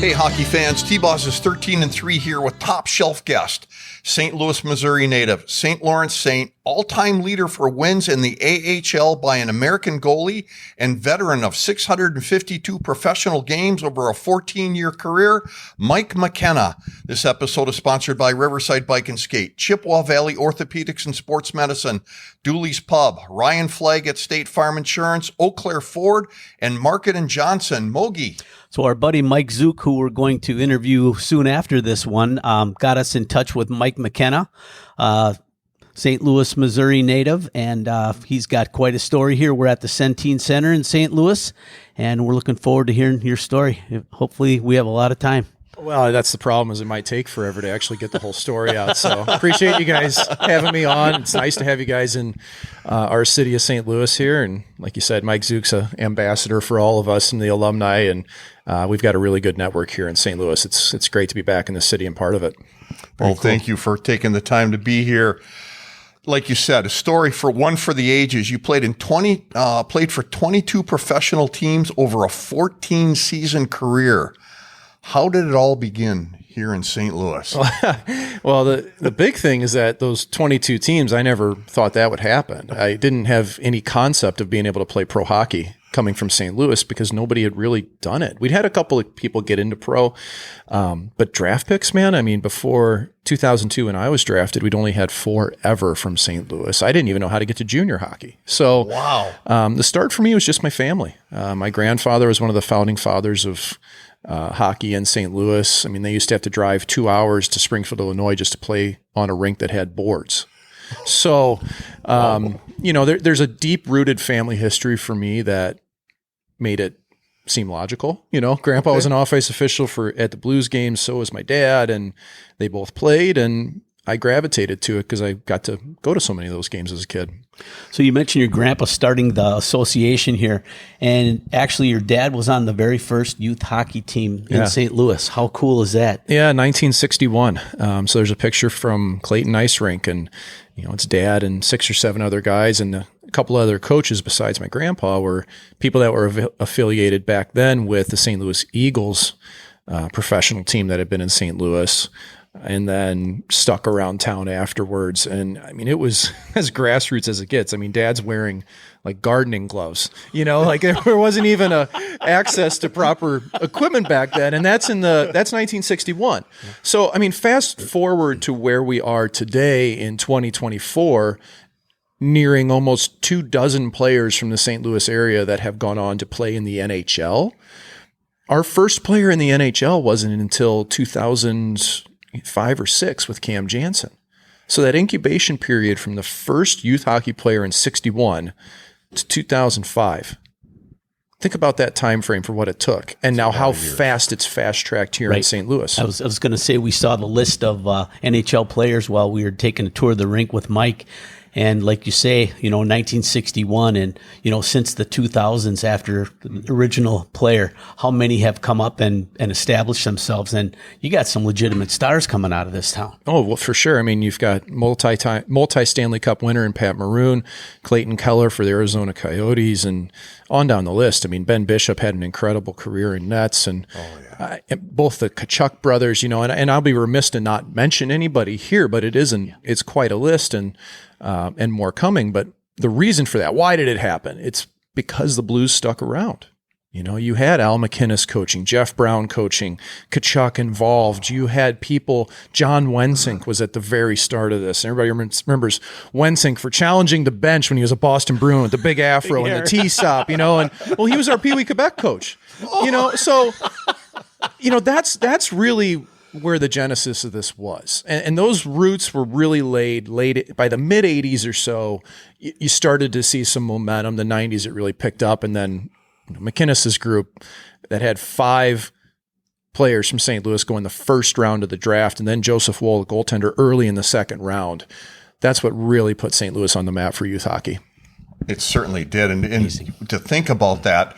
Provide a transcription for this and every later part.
Hey, hockey fans, T-Boss is 13-3 here with top shelf guest, St. Louis, Missouri native, St. Lawrence Saint, all-time leader for wins in the AHL by an American goalie and veteran of 652 professional games over a 14-year career, Mike McKenna. This episode is sponsored by Riverside Bike and Skate, Chippewa Valley Orthopedics and Sports Medicine, Dooley's Pub, Ryan Flagg at State Farm Insurance, Eau Claire Ford, and Market and Johnson. Mogi. So our buddy Mike Zook, who we're going to interview soon after this one, got us in touch with Mike McKenna, St. Louis, Missouri native, and he's got quite a story here. We're at the Centene Center in St. Louis, and we're looking forward to hearing your story. Hopefully we have a lot of time. Well, that's the problem, is it might take forever to actually get the whole story out. So appreciate you guys having me on. It's nice to have you guys in our city of St. Louis here. And like you said, Mike Zook's an ambassador for all of us and the alumni. And we've got a really good network here in St. Louis. It's great to be back in the city and part of it. Well, thank you for taking the time to be here. Like you said, a story for the ages. You played played for 22 professional teams over a 14-season career. How did it all begin here in St. Louis? Well, the big thing is that those 22 teams, I never thought that would happen. I didn't have any concept of being able to play pro hockey coming from St. Louis because nobody had really done it. We'd had a couple of people get into pro, but draft picks, man, I mean, before 2002 when I was drafted, we'd only had 4 ever from St. Louis. I didn't even know how to get to junior hockey. So wow. The start for me was just my family. My grandfather was one of the founding fathers of hockey in St. Louis. I mean, they used to have to drive 2 hours to Springfield, Illinois just to play on a rink that had boards. So, there's a deep-rooted family history for me that made it seem logical. Grandpa was an off-ice official at the Blues games, so was my dad, and they both played, and I gravitated to it because I got to go to so many of those games as a kid. So you mentioned your grandpa starting the association here, and actually your dad was on the very first youth hockey team in St. Louis. How cool is that? Yeah, 1961. So there's a picture from Clayton Ice Rink, and it's dad and 6 or 7 other guys, and a couple other coaches besides my grandpa were people that were affiliated back then with the St. Louis Eagles professional team that had been in St. Louis, and then stuck around town afterwards. And I mean, it was as grassroots as it gets. I mean, dad's wearing like gardening gloves, like there wasn't even access to proper equipment back then. And that's 1961. So, I mean, fast forward to where we are today in 2024, nearing almost 24 players from the St. Louis area that have gone on to play in the NHL. Our first player in the NHL wasn't until 2005 or 6 with Cam Jansen. So that incubation period from the first youth hockey player in 61 to 2005. Think about that time frame for what it took, and now how fast it's fast-tracked here in St. Louis. I was going to say, we saw the list of NHL players while we were taking a tour of the rink with Mike. And like you say, 1961 and, since the 2000s after the original player, how many have come up and established themselves? And you got some legitimate stars coming out of this town. Oh, well, for sure. I mean, you've got multi-Stanley Cup winner in Pat Maroon, Clayton Keller for the Arizona Coyotes, and on down the list. I mean, Ben Bishop had an incredible career in nets, and both the Tkachuk brothers, and I'll be remiss to not mention anybody here, but it's quite a list, and more coming. But the reason for that, why did it happen? It's because the Blues stuck around. You had Al McInnes coaching, Jeff Brown coaching, Tkachuk involved. You had people, John Wensink was at the very start of this. Everybody remembers Wensink for challenging the bench when he was a Boston Bruin with the big afro and the T-stop, and well, he was our Pee Wee Quebec coach, so, that's really where the genesis of this was. And those roots were really laid by the mid 80s or so. You started to see some momentum. The 90s, it really picked up. And then McInnes's group that had 5 players from St. Louis go in the first round of the draft, and then Joseph Woll, the goaltender, early in the second round. That's what really put St. Louis on the map for youth hockey. It certainly did. And to think about that,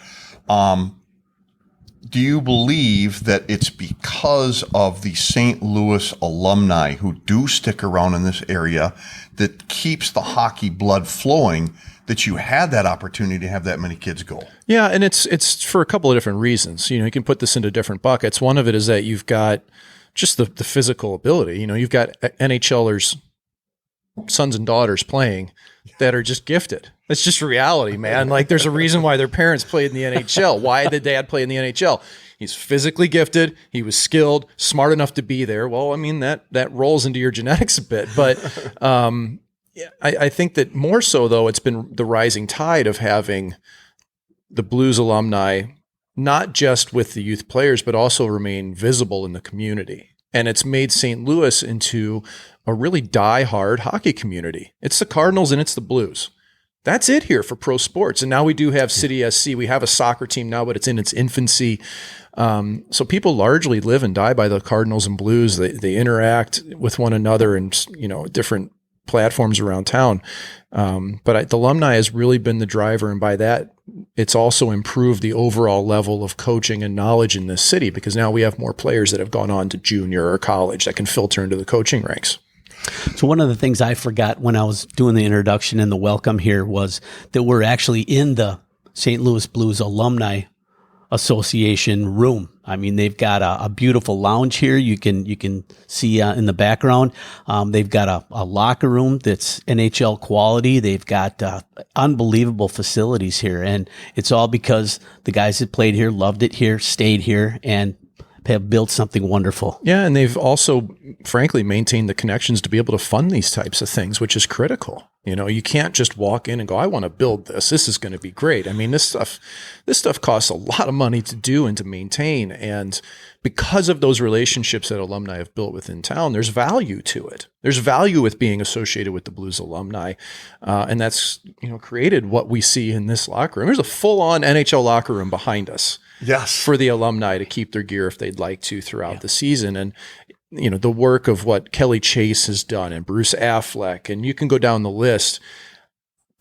do you believe that it's because of the St. Louis alumni who do stick around in this area that keeps the hockey blood flowing, that you had that opportunity to have that many kids go. Yeah, and it's for a couple of different reasons. You can put this into different buckets. One of it is that you've got just the physical ability. You've got NHLers, sons and daughters playing that are just gifted. That's just reality, man. Like, there's a reason why their parents played in the NHL. Why did dad play in the NHL? He's physically gifted. He was skilled, smart enough to be there. Well, I mean, that rolls into your genetics a bit. But I think that more so, though, it's been the rising tide of having the Blues alumni, not just with the youth players, but also remain visible in the community. And it's made St. Louis into a really die-hard hockey community. It's the Cardinals and it's the Blues. That's it here for pro sports. And now we do have City SC. We have a soccer team now, but it's in its infancy. So people largely live and die by the Cardinals and Blues. They interact with one another in different platforms around town. But the alumni has really been the driver. And by that, it's also improved the overall level of coaching and knowledge in this city, because now we have more players that have gone on to junior or college that can filter into the coaching ranks. So one of the things I forgot when I was doing the introduction and the welcome here was that we're actually in the St. Louis Blues Alumni Association room. I mean, they've got a beautiful lounge here. You can see in the background. They've got a locker room that's NHL quality. They've got unbelievable facilities here, and it's all because the guys that played here loved it here, stayed here, and have built something wonderful. Yeah, and they've also, frankly, maintained the connections to be able to fund these types of things, which is critical. You can't just walk in and go, I want to build this. This is going to be great. I mean, this stuff costs a lot of money to do and to maintain. And because of those relationships that alumni have built within town, there's value to it. There's value with being associated with the Blues alumni. And that's, created what we see in this locker room. There's a full-on NHL locker room behind us. Yes. For the alumni to keep their gear if they'd like to throughout the season. And, the work of what Kelly Chase has done and Bruce Affleck, and you can go down the list.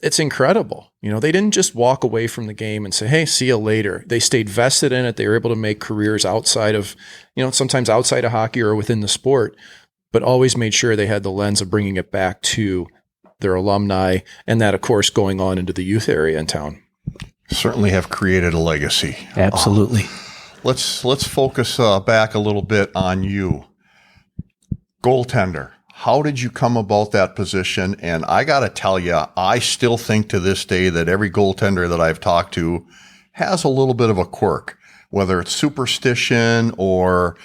It's incredible. They didn't just walk away from the game and say, hey, see you later. They stayed vested in it. They were able to make careers outside of, sometimes outside of hockey or within the sport, but always made sure they had the lens of bringing it back to their alumni, and that, of course, going on into the youth area in town. Certainly have created a legacy. Absolutely. Let's focus back a little bit on you. Goaltender. How did you come about that position? And I got to tell you, I still think to this day that every goaltender that I've talked to has a little bit of a quirk, whether it's superstition or,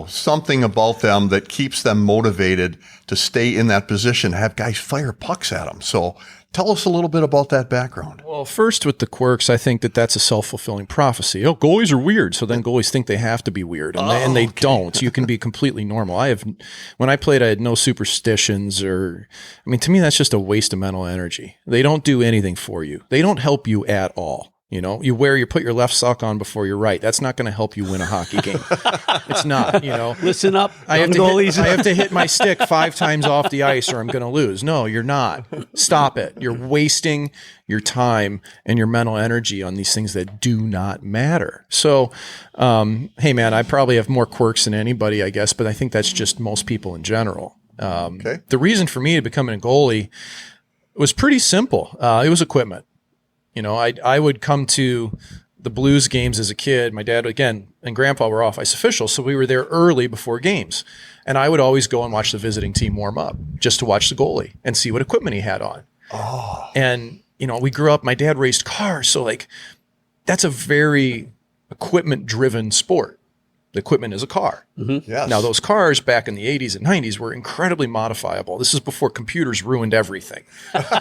something about them that keeps them motivated to stay in that position, have guys fire pucks at them. So tell us a little bit about that background. Well, first with the quirks, I think that's a self-fulfilling prophecy. Oh, goalies are weird. So then goalies think they have to be weird, and they don't. You can be completely normal. When I played, I had no superstitions to me, that's just a waste of mental energy. They don't do anything for you. They don't help you at all. You put your left sock on before your right. That's not going to help you win a hockey game. It's not, Listen up, I have to hit my stick 5 times off the ice or I'm going to lose. No, you're not. Stop it. You're wasting your time and your mental energy on these things that do not matter. So, hey man, I probably have more quirks than anybody, I guess, but I think that's just most people in general. Okay. The reason for me to become a goalie was pretty simple. It was equipment. I would come to the Blues games as a kid. My dad, again, and grandpa were off ice officials, so we were there early before games. And I would always go and watch the visiting team warm up just to watch the goalie and see what equipment he had on. Oh. And, we grew up, my dad raced cars, so that's a very equipment-driven sport. The equipment is a car. Mm-hmm. Yes. Now, those cars back in the 80s and 90s were incredibly modifiable. This is before computers ruined everything,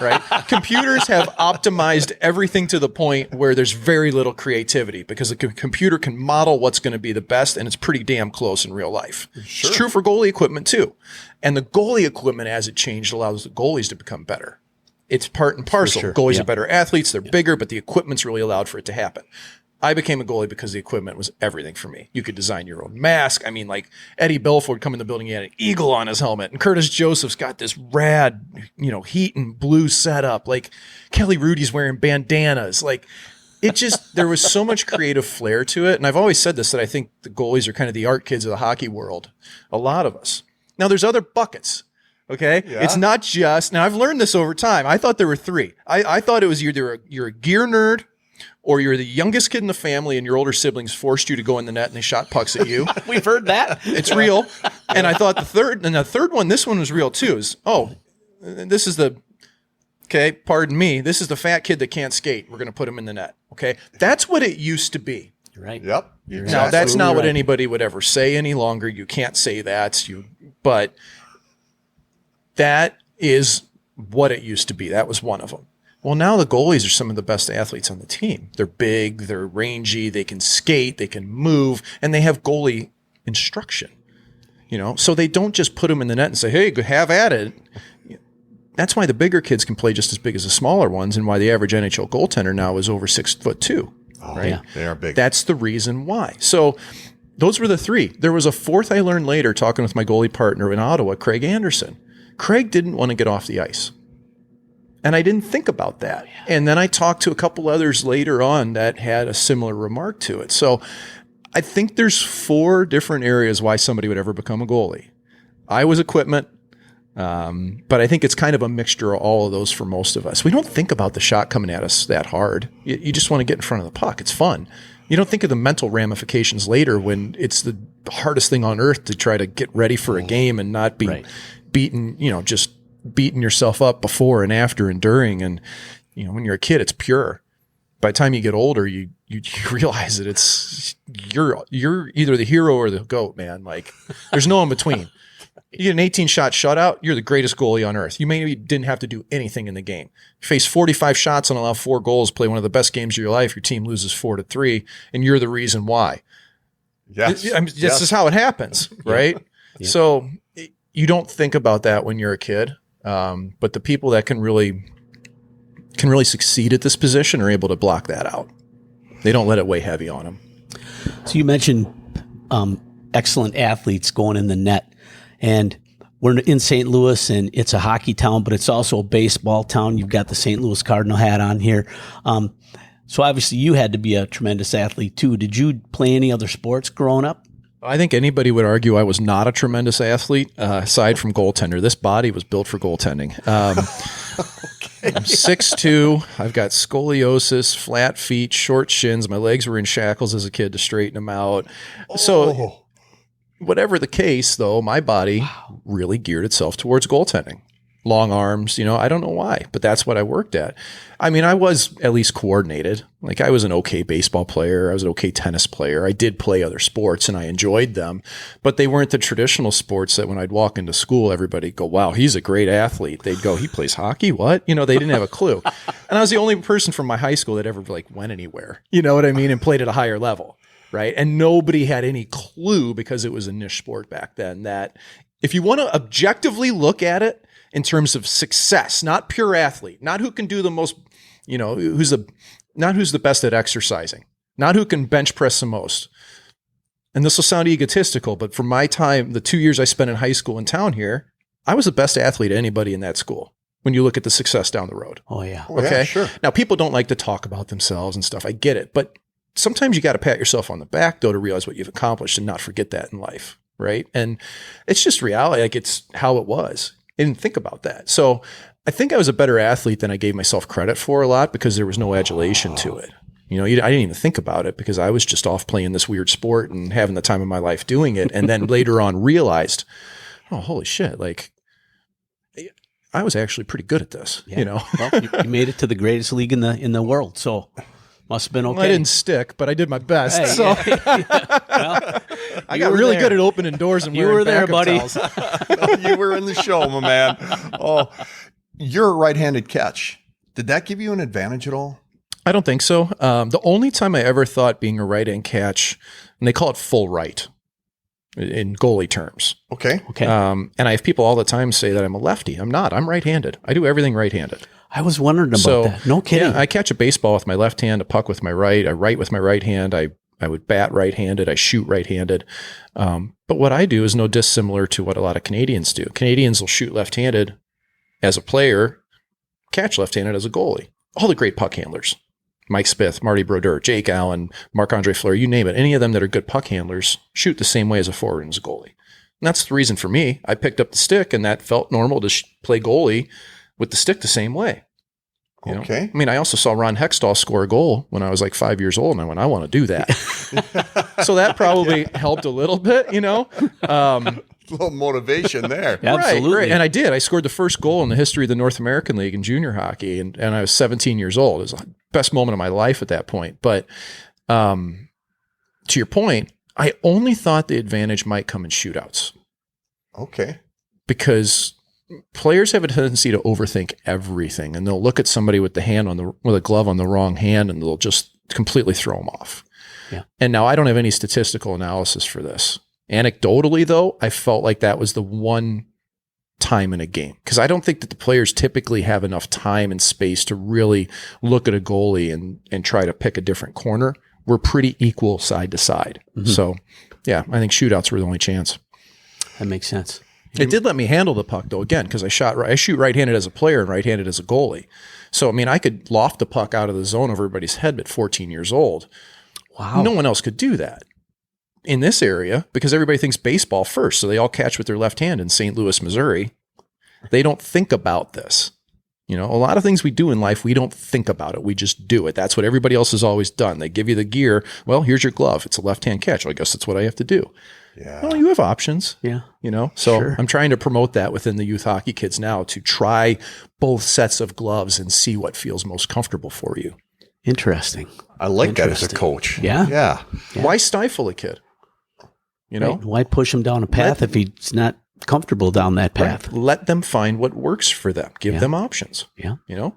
right? Computers have optimized everything to the point where there's very little creativity because the computer can model what's going to be the best, and it's pretty damn close in real life. Sure. It's true for goalie equipment, too. And the goalie equipment, as it changed, allows the goalies to become better. It's part and parcel. Sure. Goalies are better athletes. They're bigger, but the equipment's really allowed for it to happen. I became a goalie because the equipment was everything for me. You could design your own mask. Eddie Belfour would come in the building, he had an eagle on his helmet. And Curtis Joseph's got this rad, heat and blue setup. Kelly Rudy's wearing bandanas. There was so much creative flair to it. And I've always said this, that I think the goalies are kind of the art kids of the hockey world. A lot of us. Now, there's other buckets. Okay. Yeah. It's not just, now I've learned this over time. I thought there were three. I thought it was either you're a gear nerd, or you're the youngest kid in the family and your older siblings forced you to go in the net and they shot pucks at you. We've heard that. It's real. And I thought the third one, this one was real too, is, this is pardon me, this is the fat kid that can't skate. We're going to put him in the net. Okay. That's what it used to be. You're right. Yep. Now, that's not what right. anybody would ever say any longer. You can't say that. But that is what it used to be. That was one of them. Well, now the goalies are some of the best athletes on the team. They're big, they're rangy, they can skate, they can move, and they have goalie instruction. So they don't just put them in the net and say, hey, have at it. That's why the bigger kids can play just as big as the smaller ones, and why the average NHL goaltender now is over 6'2". Right? Yeah, they are big. That's the reason why. So those were the three. There was a fourth I learned later talking with my goalie partner in Ottawa, Craig Anderson. Craig didn't want to get off the ice. And I didn't think about that. And then I talked to a couple others later on that had a similar remark to it. So I think there's 4 different areas why somebody would ever become a goalie. I was equipment, but I think it's kind of a mixture of all of those for most of us. We don't think about the shot coming at us that hard. You just want to get in front of the puck. It's fun. You don't think of the mental ramifications later when it's the hardest thing on earth to try to get ready for a game and not be beaten, just beating yourself up before and after and during. And, when you're a kid, it's pure. By the time you get older, you realize that you're either the hero or the goat, man. Like, there's no in between. You get an 18-shot shutout, you're the greatest goalie on earth. You maybe didn't have to do anything in the game. You face 45 shots and allow 4 goals, play one of the best games of your life. Your team loses 4-3, and you're the reason why. Yes. This is how it happens, right? Yeah. So you don't think about that when you're a kid, but the people that can really succeed at this position are able to block that out. They don't let it weigh heavy on them. So you mentioned excellent athletes going in the net. And we're in St. Louis, and it's a hockey town, but it's also a baseball town. You've got the St. Louis Cardinal hat on here. So obviously you had to be a tremendous athlete too. Did you play any other sports growing up? I think anybody would argue I was not a tremendous athlete, aside from goaltender. This body was built for goaltending. I'm 6'2". I've got scoliosis, flat feet, short shins. My legs were in shackles as a kid to straighten them out. So whatever the case, though, my body really geared itself towards goaltending. Long arms, I don't know why, but that's what I worked at. I mean, I was at least coordinated. Like, I was an okay baseball player. I was an okay tennis player. I did play other sports and I enjoyed them, but they weren't the traditional sports that when I'd walk into school, everybody'd go, wow, he's a great athlete. They'd go, he plays hockey? What? They didn't have a clue. And I was the only person from my high school that ever went anywhere, you know what I mean? And played at a higher level. Right. And nobody had any clue, because it was a niche sport back then, that if you want to objectively look at it in terms of success, not pure athlete, not who can do the most, who's the best at exercising, not who can bench press the most. And this will sound egotistical, but for my time, the 2 years I spent in high school in town here, I was the best athlete of anybody in that school when you look at the success down the road. Oh, yeah. Okay. Yeah, sure. Now, people don't like to talk about themselves and stuff. I get it. But sometimes you got to pat yourself on the back, though, to realize what you've accomplished and not forget that in life, right? And it's just reality. Like, it's how it was. I didn't think about that. So I think I was a better athlete than I gave myself credit for a lot, because there was no adulation to it. I didn't even think about it, because I was just off playing this weird sport and having the time of my life doing it. And then later on realized, oh, holy shit, like, I was actually pretty good at this, Well, you made it to the greatest league in the world. So must have been okay. Well, I didn't stick, but I did my best. Hey, so Well, I got really good at opening doors and wearing there, backup buddy. towels. You were in the show, my man. Oh, you're a right-handed catch. Did that give you an advantage at all? I don't think so. The only time I ever thought being a right-hand catch, and they call it full right in goalie terms. Okay. And I have people all the time say that I'm a lefty. I'm not. I'm right-handed. I do everything right-handed. I was wondering about that. No kidding. Yeah, I catch a baseball with my left hand, a puck with my right. I write with my right hand. I would bat right-handed. I shoot right-handed. But what I do is no dissimilar to what a lot of Canadians do. Canadians will shoot left-handed as a player, catch left-handed as a goalie. All the great puck handlers. Mike Smith, Marty Brodeur, Jake Allen, Marc-Andre Fleury, you name it. Any of them that are good puck handlers shoot the same way as a forward and as a goalie. And that's the reason for me. I picked up the stick, and that felt normal to play goalie with the stick the same way. You know? Okay. I mean, I also saw Ron Hextall score a goal when I was like 5 years old, and I went, I want to do that. So that probably helped a little bit, you know. A little motivation there. Absolutely. Right. And I did. I scored the first goal in the history of the North American League in junior hockey, and I was 17 years old. It was the best moment of my life at that point. But to your point, I only thought the advantage might come in shootouts. Okay. Because players have a tendency to overthink everything, and they'll look at somebody with a glove on the wrong hand, and they'll just completely throw them off. Yeah. And now I don't have any statistical analysis for this. Anecdotally, though, I felt like that was the one time in a game, because I don't think that the players typically have enough time and space to really look at a goalie and try to pick a different corner. We're pretty equal side to side. Mm-hmm. So, yeah, I think shootouts were the only chance. That makes sense. It did let me handle the puck, though, again, because I shoot right-handed as a player and right-handed as a goalie. So, I mean, I could loft the puck out of the zone of everybody's head at 14 years old. Wow. No one else could do that in this area because everybody thinks baseball first. So they all catch with their left hand in St. Louis, Missouri. They don't think about this. You know, a lot of things we do in life, we don't think about it. We just do it. That's what everybody else has always done. They give you the gear. Well, here's your glove. It's a left-hand catch. Well, I guess that's what I have to do. Yeah. Well, you have options. Yeah. You know, so Sure. I'm trying to promote that within the youth hockey kids now to try both sets of gloves and see what feels most comfortable for you. Interesting. I like that as a coach. Yeah. Yeah. Why stifle a kid? You know, Right. Why push him down a path if he's not comfortable down that path? Right. Let them find what works for them. Give them options. Yeah. You know,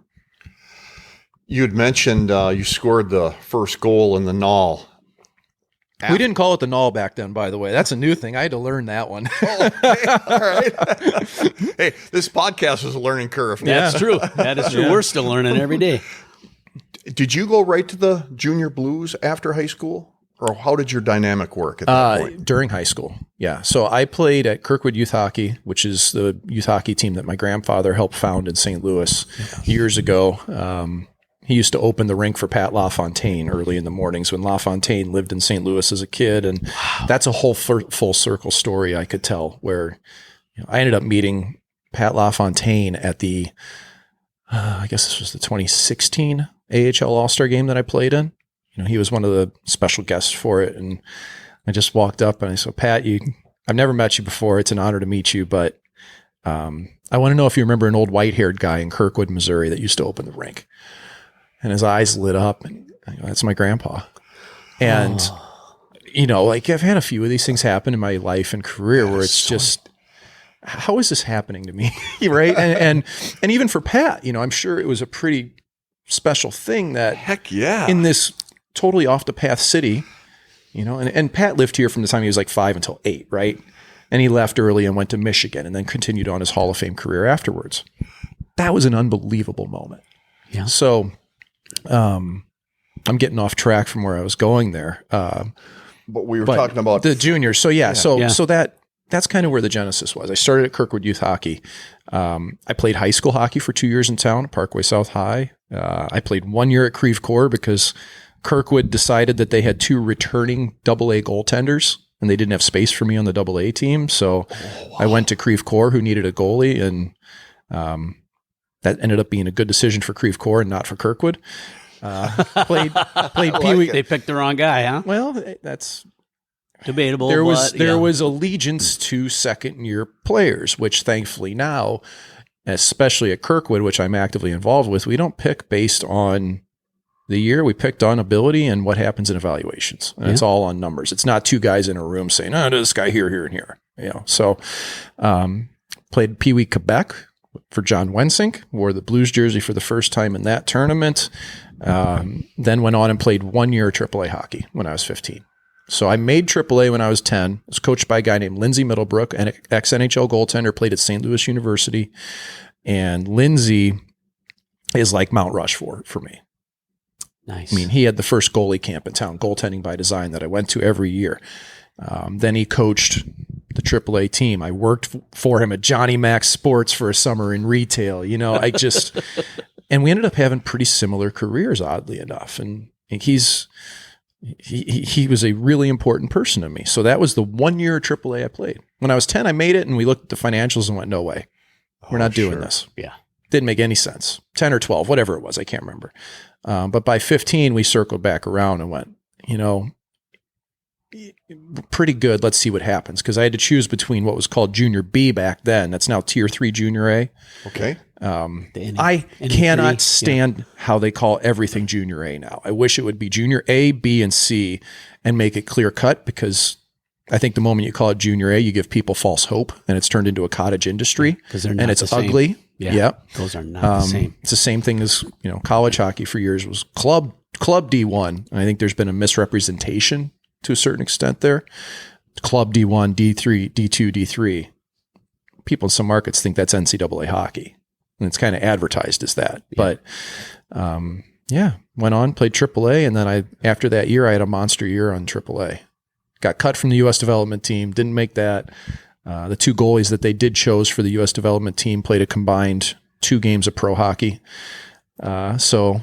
You had mentioned you scored the first goal in the Null. we didn't call it the null back then, by the way. That's a new thing. I had to learn that one. Okay. All right. Hey, this podcast is a learning curve. That's true. That is true. We're still learning every day. Did you go right to the junior blues after high school? Or how did your dynamic work at that point? During high school. Yeah. So I played at Kirkwood Youth Hockey, which is the youth hockey team that my grandfather helped found in St. Louis years ago. He used to open the rink for Pat LaFontaine early in the mornings when LaFontaine lived in St. Louis as a kid. And that's a whole full circle story I could tell where I ended up meeting Pat LaFontaine at the, I guess this was the 2016 AHL All-Star game that I played in. You know, he was one of the special guests for it. And I just walked up and I said, Pat, I've never met you before. It's an honor to meet you. But I want to know if you remember an old white-haired guy in Kirkwood, Missouri that used to open the rink. And his eyes lit up, and I go, that's my grandpa. And, you know, like I've had a few of these things happen in my life and career where it's just, how is this happening to me? Right. And even for Pat, you know, I'm sure it was a pretty special thing that Heck yeah. in this totally off the path city, you know, and Pat lived here from the time he was like 5 until 8. Right. And he left early and went to Michigan and then continued on his Hall of Fame career afterwards. That was an unbelievable moment. Yeah. So, I'm getting off track from where I was going there. But we were talking about the juniors. So so that's kind of where the genesis was. I started at Kirkwood Youth Hockey. I played high school hockey for 2 years in town, Parkway South High. I played 1 year at Creve Coeur because Kirkwood decided that they had 2 returning AA goaltenders and they didn't have space for me on the AA team. So I went to Creve Coeur, who needed a goalie, and that ended up being a good decision for Creve Coeur and not for Kirkwood. Played Pee Wee. They picked the wrong guy, huh? Well, that's Debatable. there was allegiance to second year players, which thankfully now, especially at Kirkwood, which I'm actively involved with, we don't pick based on the year. We picked on ability and what happens in evaluations. And it's all on numbers. It's not 2 guys in a room saying, oh, this guy here, here, and here. You know, so played Pee Wee Quebec for John Wensink, wore the Blues jersey for the first time in that tournament. Then went on and played 1 year AAA hockey when I was 15. So I made AAA when I was 10. I was coached by a guy named Lindsay Middlebrook, an ex-NHL goaltender, played at St. Louis University. And Lindsay is like Mount Rushmore for me. Nice. I mean, he had the first goalie camp in town, Goaltending by Design, that I went to every year. Then he coached the AAA team. I worked for him at Johnny Mac's Sports for a summer in retail. You know, and we ended up having pretty similar careers, oddly enough. And he's he was a really important person to me. So that was the 1 year at AAA I played. When I was 10, I made it, and we looked at the financials and went, no way. We're not doing this. Yeah. Didn't make any sense. 10 or 12, whatever it was. I can't remember. But by 15, we circled back around and went, pretty good. Let's see what happens. Because I had to choose between what was called Junior B back then. That's now Tier 3 Junior A. Okay. I cannot stand how they call everything Junior A now. I wish it would be Junior A, B, and C and make it clear cut, because I think the moment you call it Junior A, you give people false hope, and it's turned into a cottage industry, and it's ugly. Yeah. Those are not the same. It's the same thing as, college hockey for years was club D1. And I think there's been a misrepresentation to a certain extent there. Club D1, D3, D2, D3. People in some markets think that's NCAA hockey, and it's kind of advertised as that. Yeah. But went on, played AAA, and then after that year, I had a monster year on AAA. Got cut from the U.S. development team, didn't make that. The two goalies that they did chose for the U.S. development team played a combined 2 games of pro hockey. So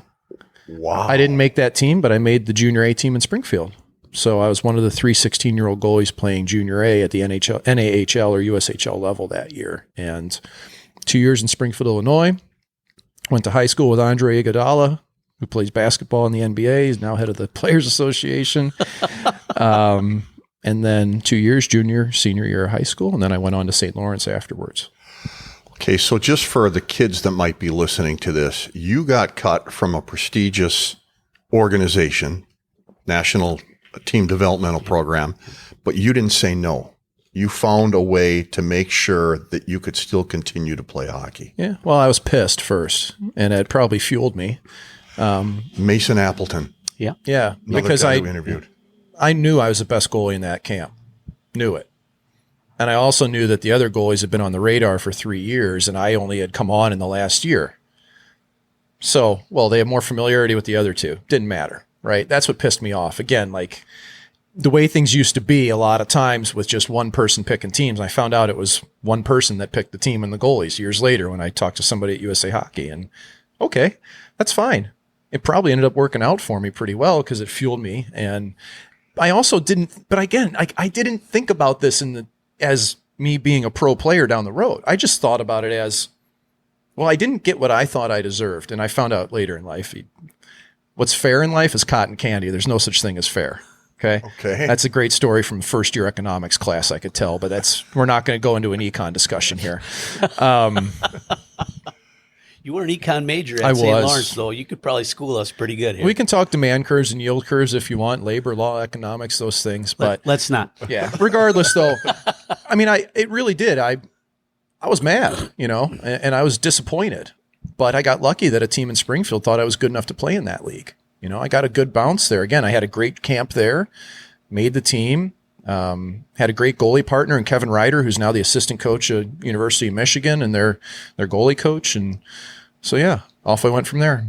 I didn't make that team, but I made the Junior A team in Springfield. So I was one of the 3 16-year-old goalies playing Junior A at the NHL, NAHL or USHL level that year. And 2 years in Springfield, Illinois. Went to high school with Andre Iguodala, who plays basketball in the NBA. He's now head of the Players Association. And then 2 years, senior year of high school. And then I went on to St. Lawrence afterwards. Okay, so just for the kids that might be listening to this, you got cut from a prestigious organization, National Team Developmental Program, but you didn't say no. You found a way to make sure that you could still continue to play hockey. Yeah, well, I was pissed first, and it probably fueled me. Mason Appleton. Yeah, Another because guy who interviewed. I knew I was the best goalie in that camp. Knew it. And I also knew that the other goalies had been on the radar for 3 years, and I only had come on in the last year. So, they have more familiarity with the other two. Didn't matter, right? That's what pissed me off. Again, like the way things used to be a lot of times with just one person picking teams. I found out it was one person that picked the team and the goalies years later when I talked to somebody at USA Hockey. And okay, that's fine. It probably ended up working out for me pretty well because it fueled me. And I also didn't, but again, I didn't think about this as me being a pro player down the road. I just thought about it as, I didn't get what I thought I deserved. And I found out later in life, what's fair in life is cotton candy. There's no such thing as fair. Okay. That's a great story from first year economics class, I could tell, but we're not going to go into an econ discussion here. You were an econ major at St. Lawrence, though. You could probably school us pretty good here. We can talk demand curves and yield curves if you want, labor, law, economics, those things. But let's not. Yeah. Regardless, though, I mean, it really did. I was mad, and I was disappointed. But I got lucky that a team in Springfield thought I was good enough to play in that league. I got a good bounce there. Again, I had a great camp there, made the team, had a great goalie partner in Kevin Ryder, who's now the assistant coach at University of Michigan and their goalie coach. And so, yeah, off I went from there.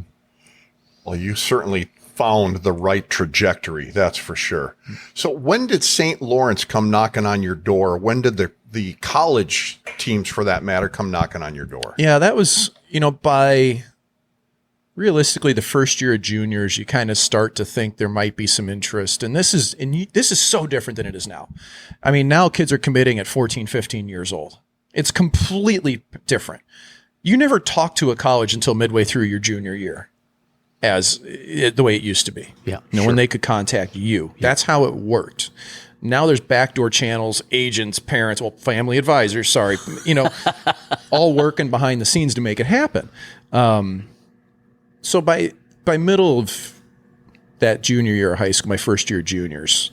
Well, you certainly found the right trajectory, that's for sure. So when did St. Lawrence come knocking on your door? When did the college teams, for that matter, come knocking on your door? Yeah, that was, by realistically the first year of juniors, you kind of start to think there might be some interest. And this is so different than it is now. I mean, now kids are committing at 14, 15 years old. It's completely different. You never talk to a college until midway through your junior year, the way it used to be. Yeah, when they could contact you. Yeah. That's how it worked. Now there's backdoor channels, agents, parents, family advisors, all working behind the scenes to make it happen. So by middle of that junior year of high school, my first year of juniors,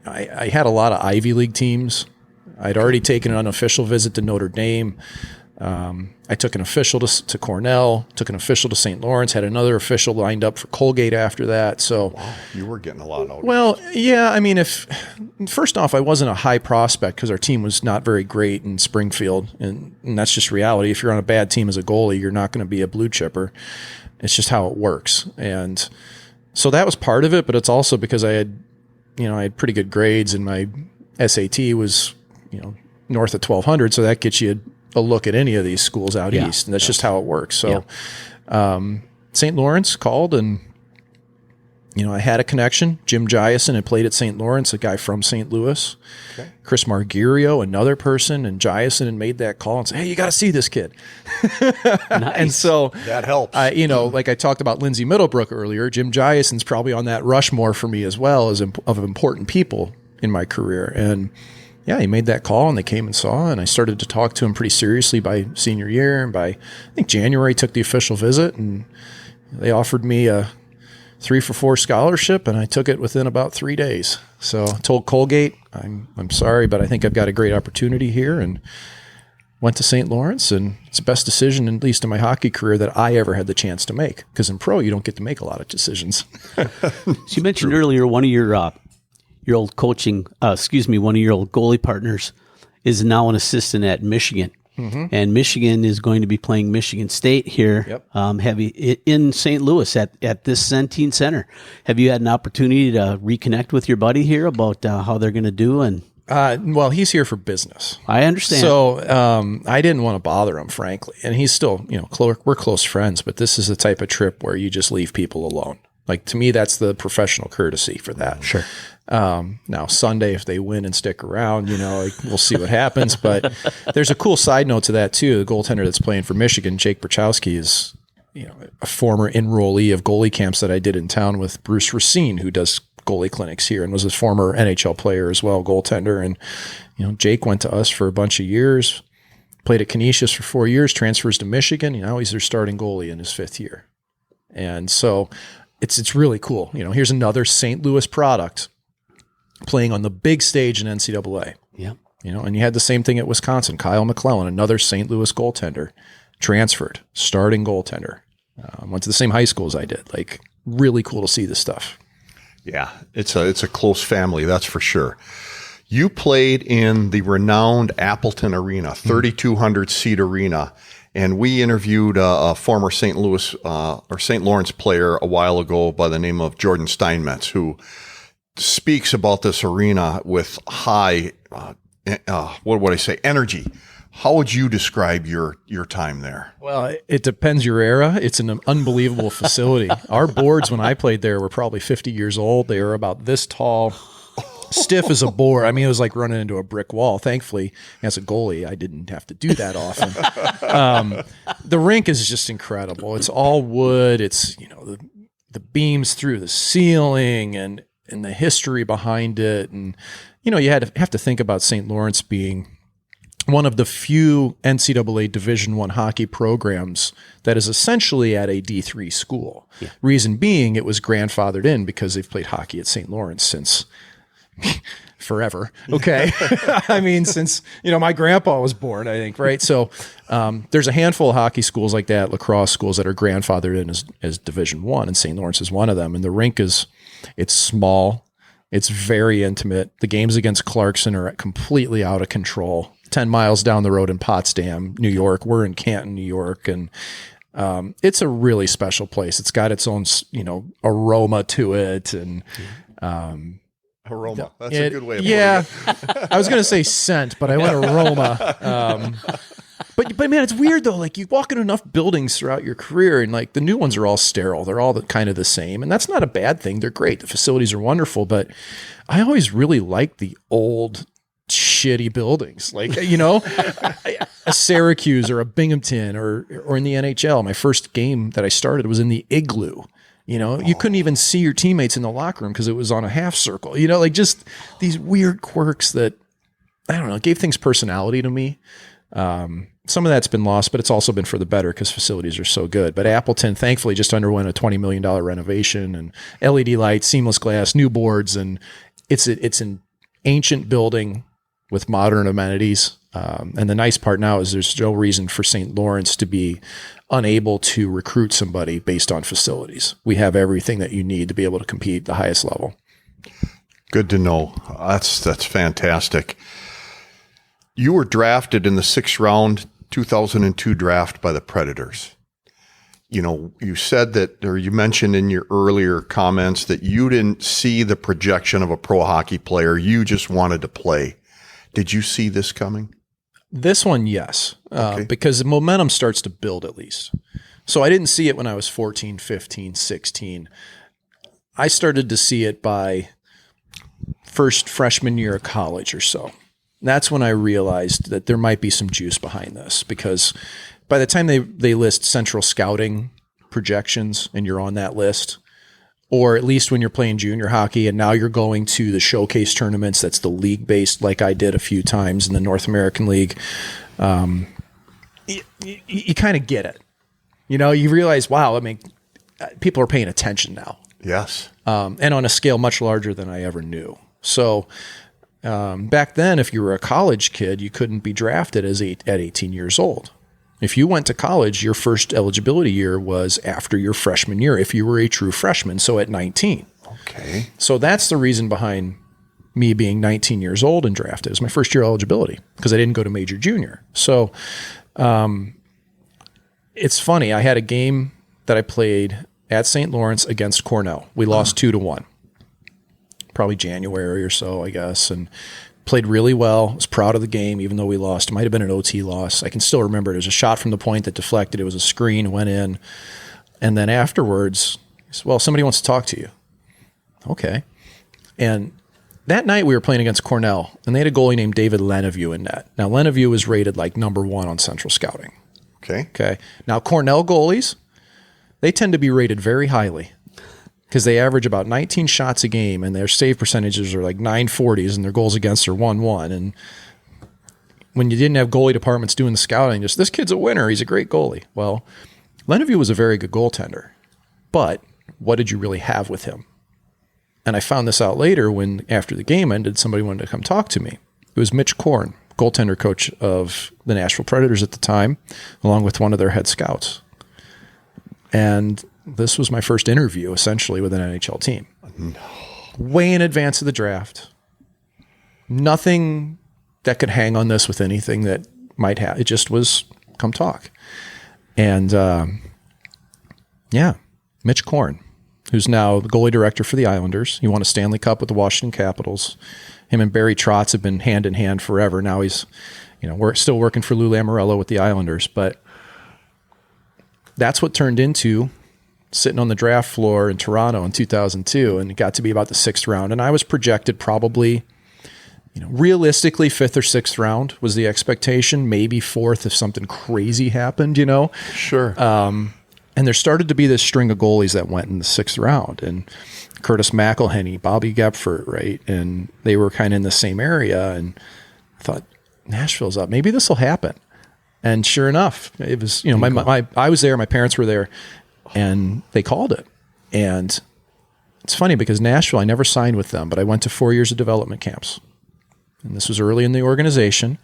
I had a lot of Ivy League teams. I'd already taken an unofficial visit to Notre Dame. I took an official to Cornell, took an official to St. Lawrence, had another official lined up for Colgate after that. So, wow, you were getting a lot out. Well, yeah, I mean, first off, I wasn't a high prospect because our team was not very great in Springfield, and that's just reality. If you're on a bad team as a goalie, you're not going to be a blue chipper. It's just how it works. And so that was part of it, but it's also because I had pretty good grades and my SAT was, north of 1200. So that gets you a look at any of these schools out east. And that's just how it works. So St. Lawrence called and I had a connection. Jim Giason had played at St. Lawrence, a guy from St. Louis. Okay. Chris Margirio, another person, and Giason had made that call and said, hey, you got to see this kid. Nice. And so that helps. Like I talked about Lindsay Middlebrook earlier, Jim Giason's probably on that Rushmore for me as well as of important people in my career. And yeah, he made that call and they came and saw, and I started to talk to him pretty seriously by senior year. And by, I think, January, took the official visit, and they offered me a 3-for-4 scholarship, and I took it within about 3 days. So I told Colgate, I'm sorry, but I think I've got a great opportunity here, and went to St. Lawrence, and it's the best decision, at least in my hockey career, that I ever had the chance to make. Because in pro, you don't get to make a lot of decisions. So you mentioned earlier one of your old coaching, one of your old goalie partners is now an assistant at Michigan. Mm-hmm. And Michigan is going to be playing Michigan State here, in St. Louis at this Centene Center. Have you had an opportunity to reconnect with your buddy here about how they're going to do? And well, he's here for business. I understand. So I didn't want to bother him, frankly. And he's still, we're close friends, but this is the type of trip where you just leave people alone. Like, to me, that's the professional courtesy for that. Sure. Now Sunday, if they win and stick around, we'll see what happens. But there's a cool side note to that too. The goaltender that's playing for Michigan, Jake Berchowski, is, a former enrollee of goalie camps that I did in town with Bruce Racine, who does goalie clinics here and was a former NHL player as well, goaltender. And, Jake went to us for a bunch of years, played at Canisius for 4 years, transfers to Michigan. Now he's their starting goalie in his 5th year. And so it's really cool. Here's another St. Louis product playing on the big stage in NCAA. Yeah. And you had the same thing at Wisconsin. Kyle McClellan, another St. Louis goaltender, transferred, starting goaltender. Went to the same high school as I did. Like, really cool to see this stuff. Yeah, it's a close family, that's for sure. You played in the renowned Appleton Arena, 3,200 seat arena, and we interviewed a former St. Louis or St. Lawrence player a while ago by the name of Jordan Steinmetz, who speaks about this arena with high, energy. How would you describe your time there? Well, it depends your era. It's an unbelievable facility. Our boards, when I played there, were probably 50 years old. They were about this tall, stiff as a board. I mean, it was like running into a brick wall. Thankfully, as a goalie, I didn't have to do that often. The rink is just incredible. It's all wood. It's, the beams through the ceiling and the history behind it. And, you have to think about St. Lawrence being one of the few NCAA Division I hockey programs that is essentially at a D3 school. Yeah. Reason being, it was grandfathered in because they've played hockey at St. Lawrence since forever. Okay. I mean, since, my grandpa was born, I think, right? So there's a handful of hockey schools like that, lacrosse schools that are grandfathered in as Division I, and St. Lawrence is one of them. And the rink it's small. It's very intimate. The games against Clarkson are completely out of control. 10 miles down the road in Potsdam, New York. We're in Canton, New York. And it's a really special place. It's got its own, aroma to it. And aroma. That's a good way of putting it. I was going to say scent, but I went aroma. But man, it's weird though. Like, you walk in enough buildings throughout your career, and like the new ones are all sterile. They're all kind of the same, and that's not a bad thing. They're great. The facilities are wonderful, but I always really liked the old, shitty buildings, like a Syracuse or a Binghamton or in the NHL. My first game that I started was in the Igloo. You couldn't even see your teammates in the locker room because it was on a half circle. Just these weird quirks that, I don't know, gave things personality to me. Some of that's been lost, but it's also been for the better because facilities are so good. But Appleton, thankfully, just underwent a $20 million renovation and LED lights, seamless glass, new boards, and it's an ancient building with modern amenities. And the nice part now is there's no reason for St. Lawrence to be unable to recruit somebody based on facilities. We have everything that you need to be able to compete at the highest level. Good to know. That's fantastic. You were drafted in the 6th round 2002 draft by the Predators. You said that, or you mentioned in your earlier comments that you didn't see the projection of a pro hockey player. You just wanted to play. Did you see this coming? This one, yes, because the momentum starts to build at least. So I didn't see it when I was 14, 15, 16. I started to see it by freshman year of college or so. That's when I realized that there might be some juice behind this, because by the time they list central scouting projections and you're on that list, or at least when you're playing junior hockey and now you're going to the showcase tournaments, that's the league based, like I did a few times in the North American League, you kind of get it. You realize, wow, I mean, people are paying attention now. Yes. And on a scale much larger than I ever knew. So back then, if you were a college kid, you couldn't be drafted at 18 years old. If you went to college, your first eligibility year was after your freshman year, if you were a true freshman, so at 19. Okay. So that's the reason behind me being 19 years old and drafted. It was my first year eligibility because I didn't go to major junior. So it's funny. I had a game that I played at St. Lawrence against Cornell. We lost 2-1. Probably January or so, I guess, and played really well. I was proud of the game, even though we lost. It might have been an OT loss. I can still remember it. It was a shot from the point that deflected. It was a screen, went in. And then afterwards, he said, well, somebody wants to talk to you. Okay. And that night we were playing against Cornell, and they had a goalie named David Lenevue in net. Now, Lenevue was rated like number 1 on Central Scouting. Okay. Now, Cornell goalies, they tend to be rated very highly, because they average about 19 shots a game, and their save percentages are like 940s, and their goals against are 1-1. And when you didn't have goalie departments doing the scouting, just, this kid's a winner, he's a great goalie. Well, Lenevue was a very good goaltender, but what did you really have with him? And I found this out later when, after the game ended, somebody wanted to come talk to me. It was Mitch Korn, goaltender coach of the Nashville Predators at the time, along with one of their head scouts. And this was my first interview, essentially, with an NHL team. No. Way in advance of the draft. Nothing that could hang on this with anything that might have. It just was, come talk. And, Mitch Korn, who's now the goalie director for the Islanders. He won a Stanley Cup with the Washington Capitals. Him and Barry Trotz have been hand in hand forever. Now he's, we're still working for Lou Lamoriello with the Islanders. But that's what turned into sitting on the draft floor in Toronto in 2002, and it got to be about the 6th round. And I was projected probably, realistically 5th or 6th round was the expectation, maybe 4th if something crazy happened, Sure. And there started to be this string of goalies that went in the 6th round, and Curtis McElhenney, Bobby Gepfert, right? And they were kind of in the same area, and I thought, Nashville's up. Maybe this will happen. And sure enough, it was, I was there, my parents were there, and they called it. And it's funny because Nashville, I never signed with them, but I went to 4 years of development camps. And this was early in the organization.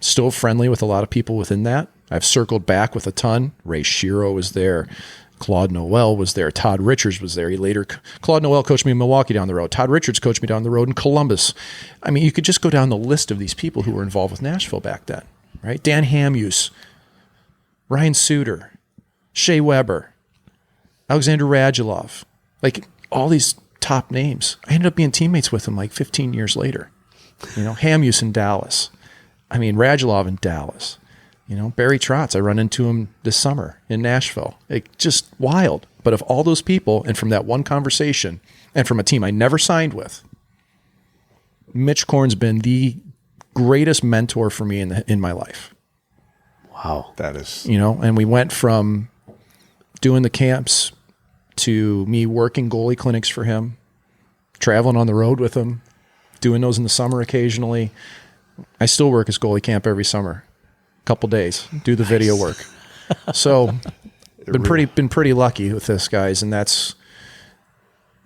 Still friendly with a lot of people within that. I've circled back with a ton. Ray Shiro was there. Claude Noel was there. Todd Richards was there. Claude Noel coached me in Milwaukee down the road. Todd Richards coached me down the road in Columbus. I mean, you could just go down the list of these people who were involved with Nashville back then, right? Dan Hamhuis, Ryan Suter, Shea Weber, Alexander Radulov, like all these top names. I ended up being teammates with them like 15 years later. Hamhuis in Dallas. Radulov in Dallas. Barry Trotz, I run into him this summer in Nashville. Just wild. But of all those people, and from that one conversation, and from a team I never signed with, Mitch Korn's been the greatest mentor for me in my life. Wow. That is... and we went from doing the camps to me working goalie clinics for him, traveling on the road with him, doing those in the summer occasionally. I still work his goalie camp every summer. Couple days, do the video work. So been pretty lucky with this, guys, and that's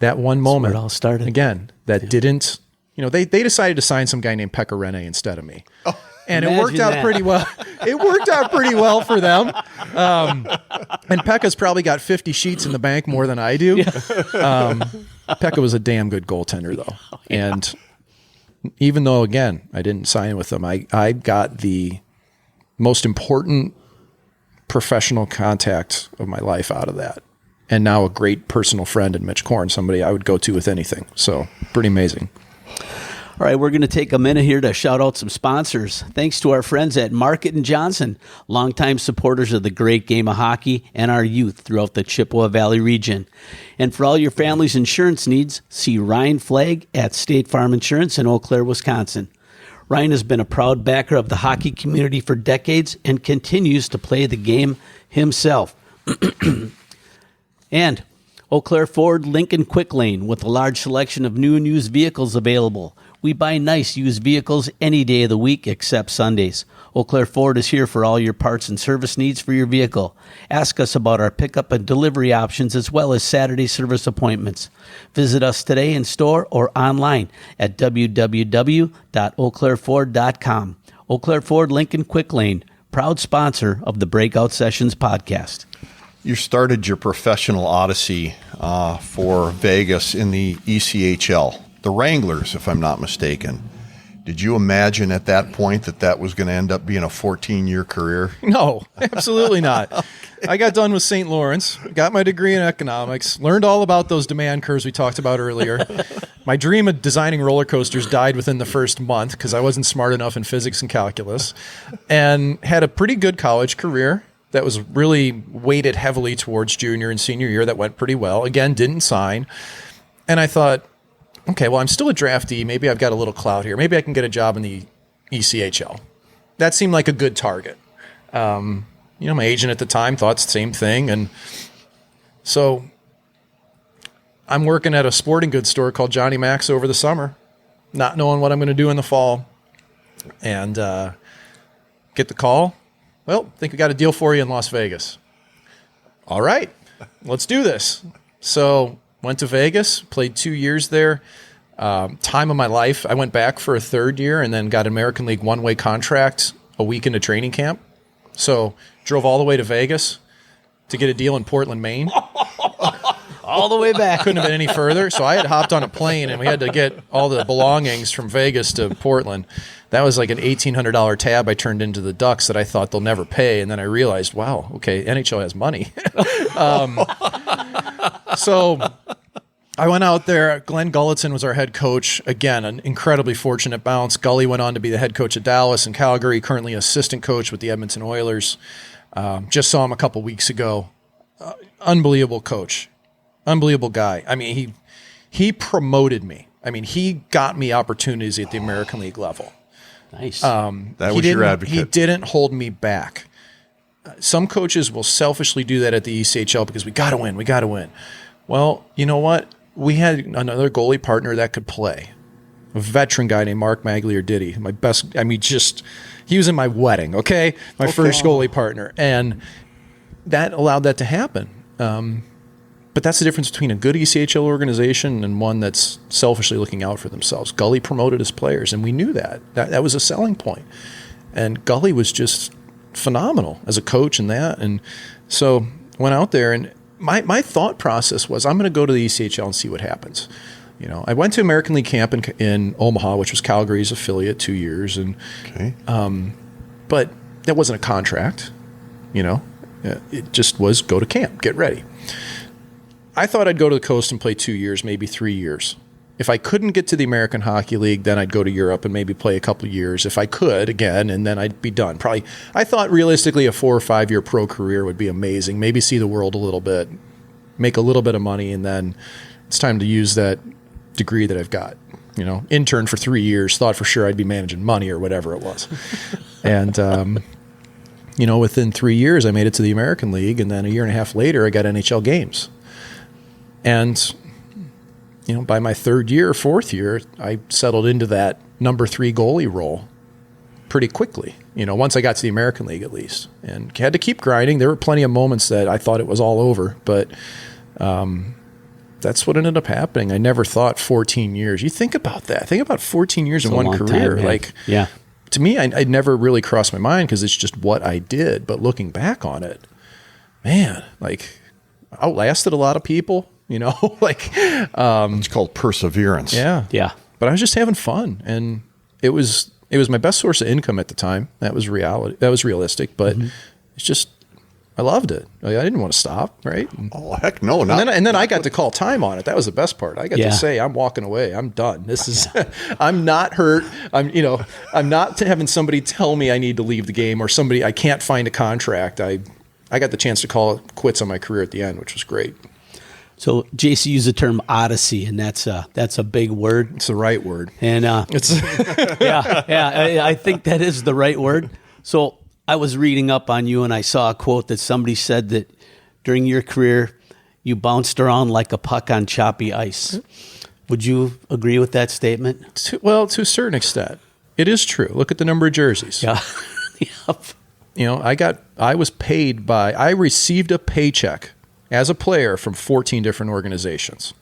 that one moment. That's where it all started. Again, that didn't, they decided to sign some guy named Pekka Rinne instead of me. Oh, and it worked out pretty well. It worked out pretty well for them. And Pekka's probably got 50 sheets in the bank more than I do. Yeah. Pekka was a damn good goaltender though. Oh, yeah. And even though, again, I didn't sign with them, I got the most important professional contact of my life out of that. And now a great personal friend in Mitch Korn, somebody I would go to with anything. So pretty amazing. All right, we're going to take a minute here to shout out some sponsors. Thanks to our friends at Market and Johnson, longtime supporters of the great game of hockey and our youth throughout the Chippewa Valley region. And for all your family's insurance needs, see Ryan Flagg at State Farm Insurance in Eau Claire, Wisconsin. Ryan has been a proud backer of the hockey community for decades and continues to play the game himself. And Eau Claire Ford Lincoln Quick Lane with a large selection of new and used vehicles available. We buy nice used vehicles any day of the week except Sundays. Eau Claire Ford is here for all your parts and service needs for your vehicle. Ask us about our pickup and delivery options as well as Saturday service appointments. Visit us today in store or online at www.eauclaireford.com. Eau Claire Ford Lincoln Quick Lane, proud sponsor of the Breakout Sessions podcast. You started your professional odyssey for Vegas in the ECHL, the Wranglers, if I'm not mistaken. Did you imagine at that point that was going to end up being a 14-year career? No, absolutely not. Okay. I got done with St. Lawrence, got my degree in economics, learned all about those demand curves we talked about earlier. My dream of designing roller coasters died within the first month because I wasn't smart enough in physics and calculus, and had a pretty good college career that was really weighted heavily towards junior and senior year. That went pretty well. Again, didn't sign. And I thought, okay, well, I'm still a draftee. Maybe I've got a little clout here. Maybe I can get a job in the ECHL. That seemed like a good target. My agent at the time thought the same thing. And so I'm working at a sporting goods store called Johnny Mac's over the summer, not knowing what I'm going to do in the fall. And get the call. Well, think we got a deal for you in Las Vegas. All right, let's do this. So went to Vegas, played 2 years there. Time of my life. I went back for a third year and then got an American League one-way contract a week into training camp. So drove all the way to Vegas to get a deal in Portland, Maine. All the way back. Couldn't have been any further. So I had hopped on a plane and we had to get all the belongings from Vegas to Portland. That was like an $1,800 tab I turned into the Ducks that I thought they'll never pay. And then I realized, wow, okay, NHL has money. So I went out there. Glenn Gulletson was our head coach. Again, an incredibly fortunate bounce. Gully went on to be the head coach at Dallas and Calgary, currently assistant coach with the Edmonton Oilers. Just saw him a couple weeks ago. Unbelievable coach. Unbelievable guy. I mean, he promoted me. I mean, he got me opportunities at the American League level. Nice. That was your advocate. He didn't hold me back. Some coaches will selfishly do that at the ECHL because we got to win. Well, you know what? We had another goalie partner that could play. A veteran guy named Mark Magliarditi. My best, he was in my wedding, okay? My first goalie partner. And that allowed that to happen. But that's the difference between a good ECHL organization and one that's selfishly looking out for themselves. Gully promoted his players, and we knew that. That was a selling point. And Gully was just phenomenal as a coach and that. And so went out there, and my thought process was, I'm going to go to the ECHL and see what happens. I went to American League camp in Omaha, which was Calgary's affiliate, 2 years. And but that wasn't a contract. It just was go to camp, get ready. I thought I'd go to the coast and play 2 years, maybe 3 years. If I couldn't get to the American Hockey League, then I'd go to Europe and maybe play a couple of years. If I could, again, and then I'd be done. Probably, I thought realistically a 4 or 5 year pro career would be amazing. Maybe see the world a little bit, make a little bit of money, and then it's time to use that degree that I've got. Intern for 3 years, thought for sure I'd be managing money or whatever it was. And, within 3 years, I made it to the American League, and then a year and a half later, I got NHL games. And, by my third year, fourth year, I settled into that number 3 goalie role pretty quickly, once I got to the American League at least. And had to keep grinding. There were plenty of moments that I thought it was all over, but that's what ended up happening. I never thought 14 years. You think about that. Think about 14 years in one career. Yeah. To me, I'd never really crossed my mind because it's just what I did. But looking back on it, man, outlasted a lot of people. It's called perseverance. Yeah. Yeah. But I was just having fun, and it was my best source of income at the time. That was reality. That was realistic, but it's just I loved it. I didn't want to stop, right? Oh, heck no. And then I got to call time on it. That was the best part. I got to say, I'm walking away. I'm done. This is, I'm not hurt. I'm not having somebody tell me I need to leave the game or I can't find a contract. I got the chance to call it quits on my career at the end, which was great. So JC used the term odyssey, and that's a big word. It's the right word. And it's I think that is the right word. So I was reading up on you, and I saw a quote that somebody said that during your career, you bounced around like a puck on choppy ice. Would you agree with that statement? To a certain extent. It is true. Look at the number of jerseys. Yeah. Yep. I received a paycheck as a player from 14 different organizations.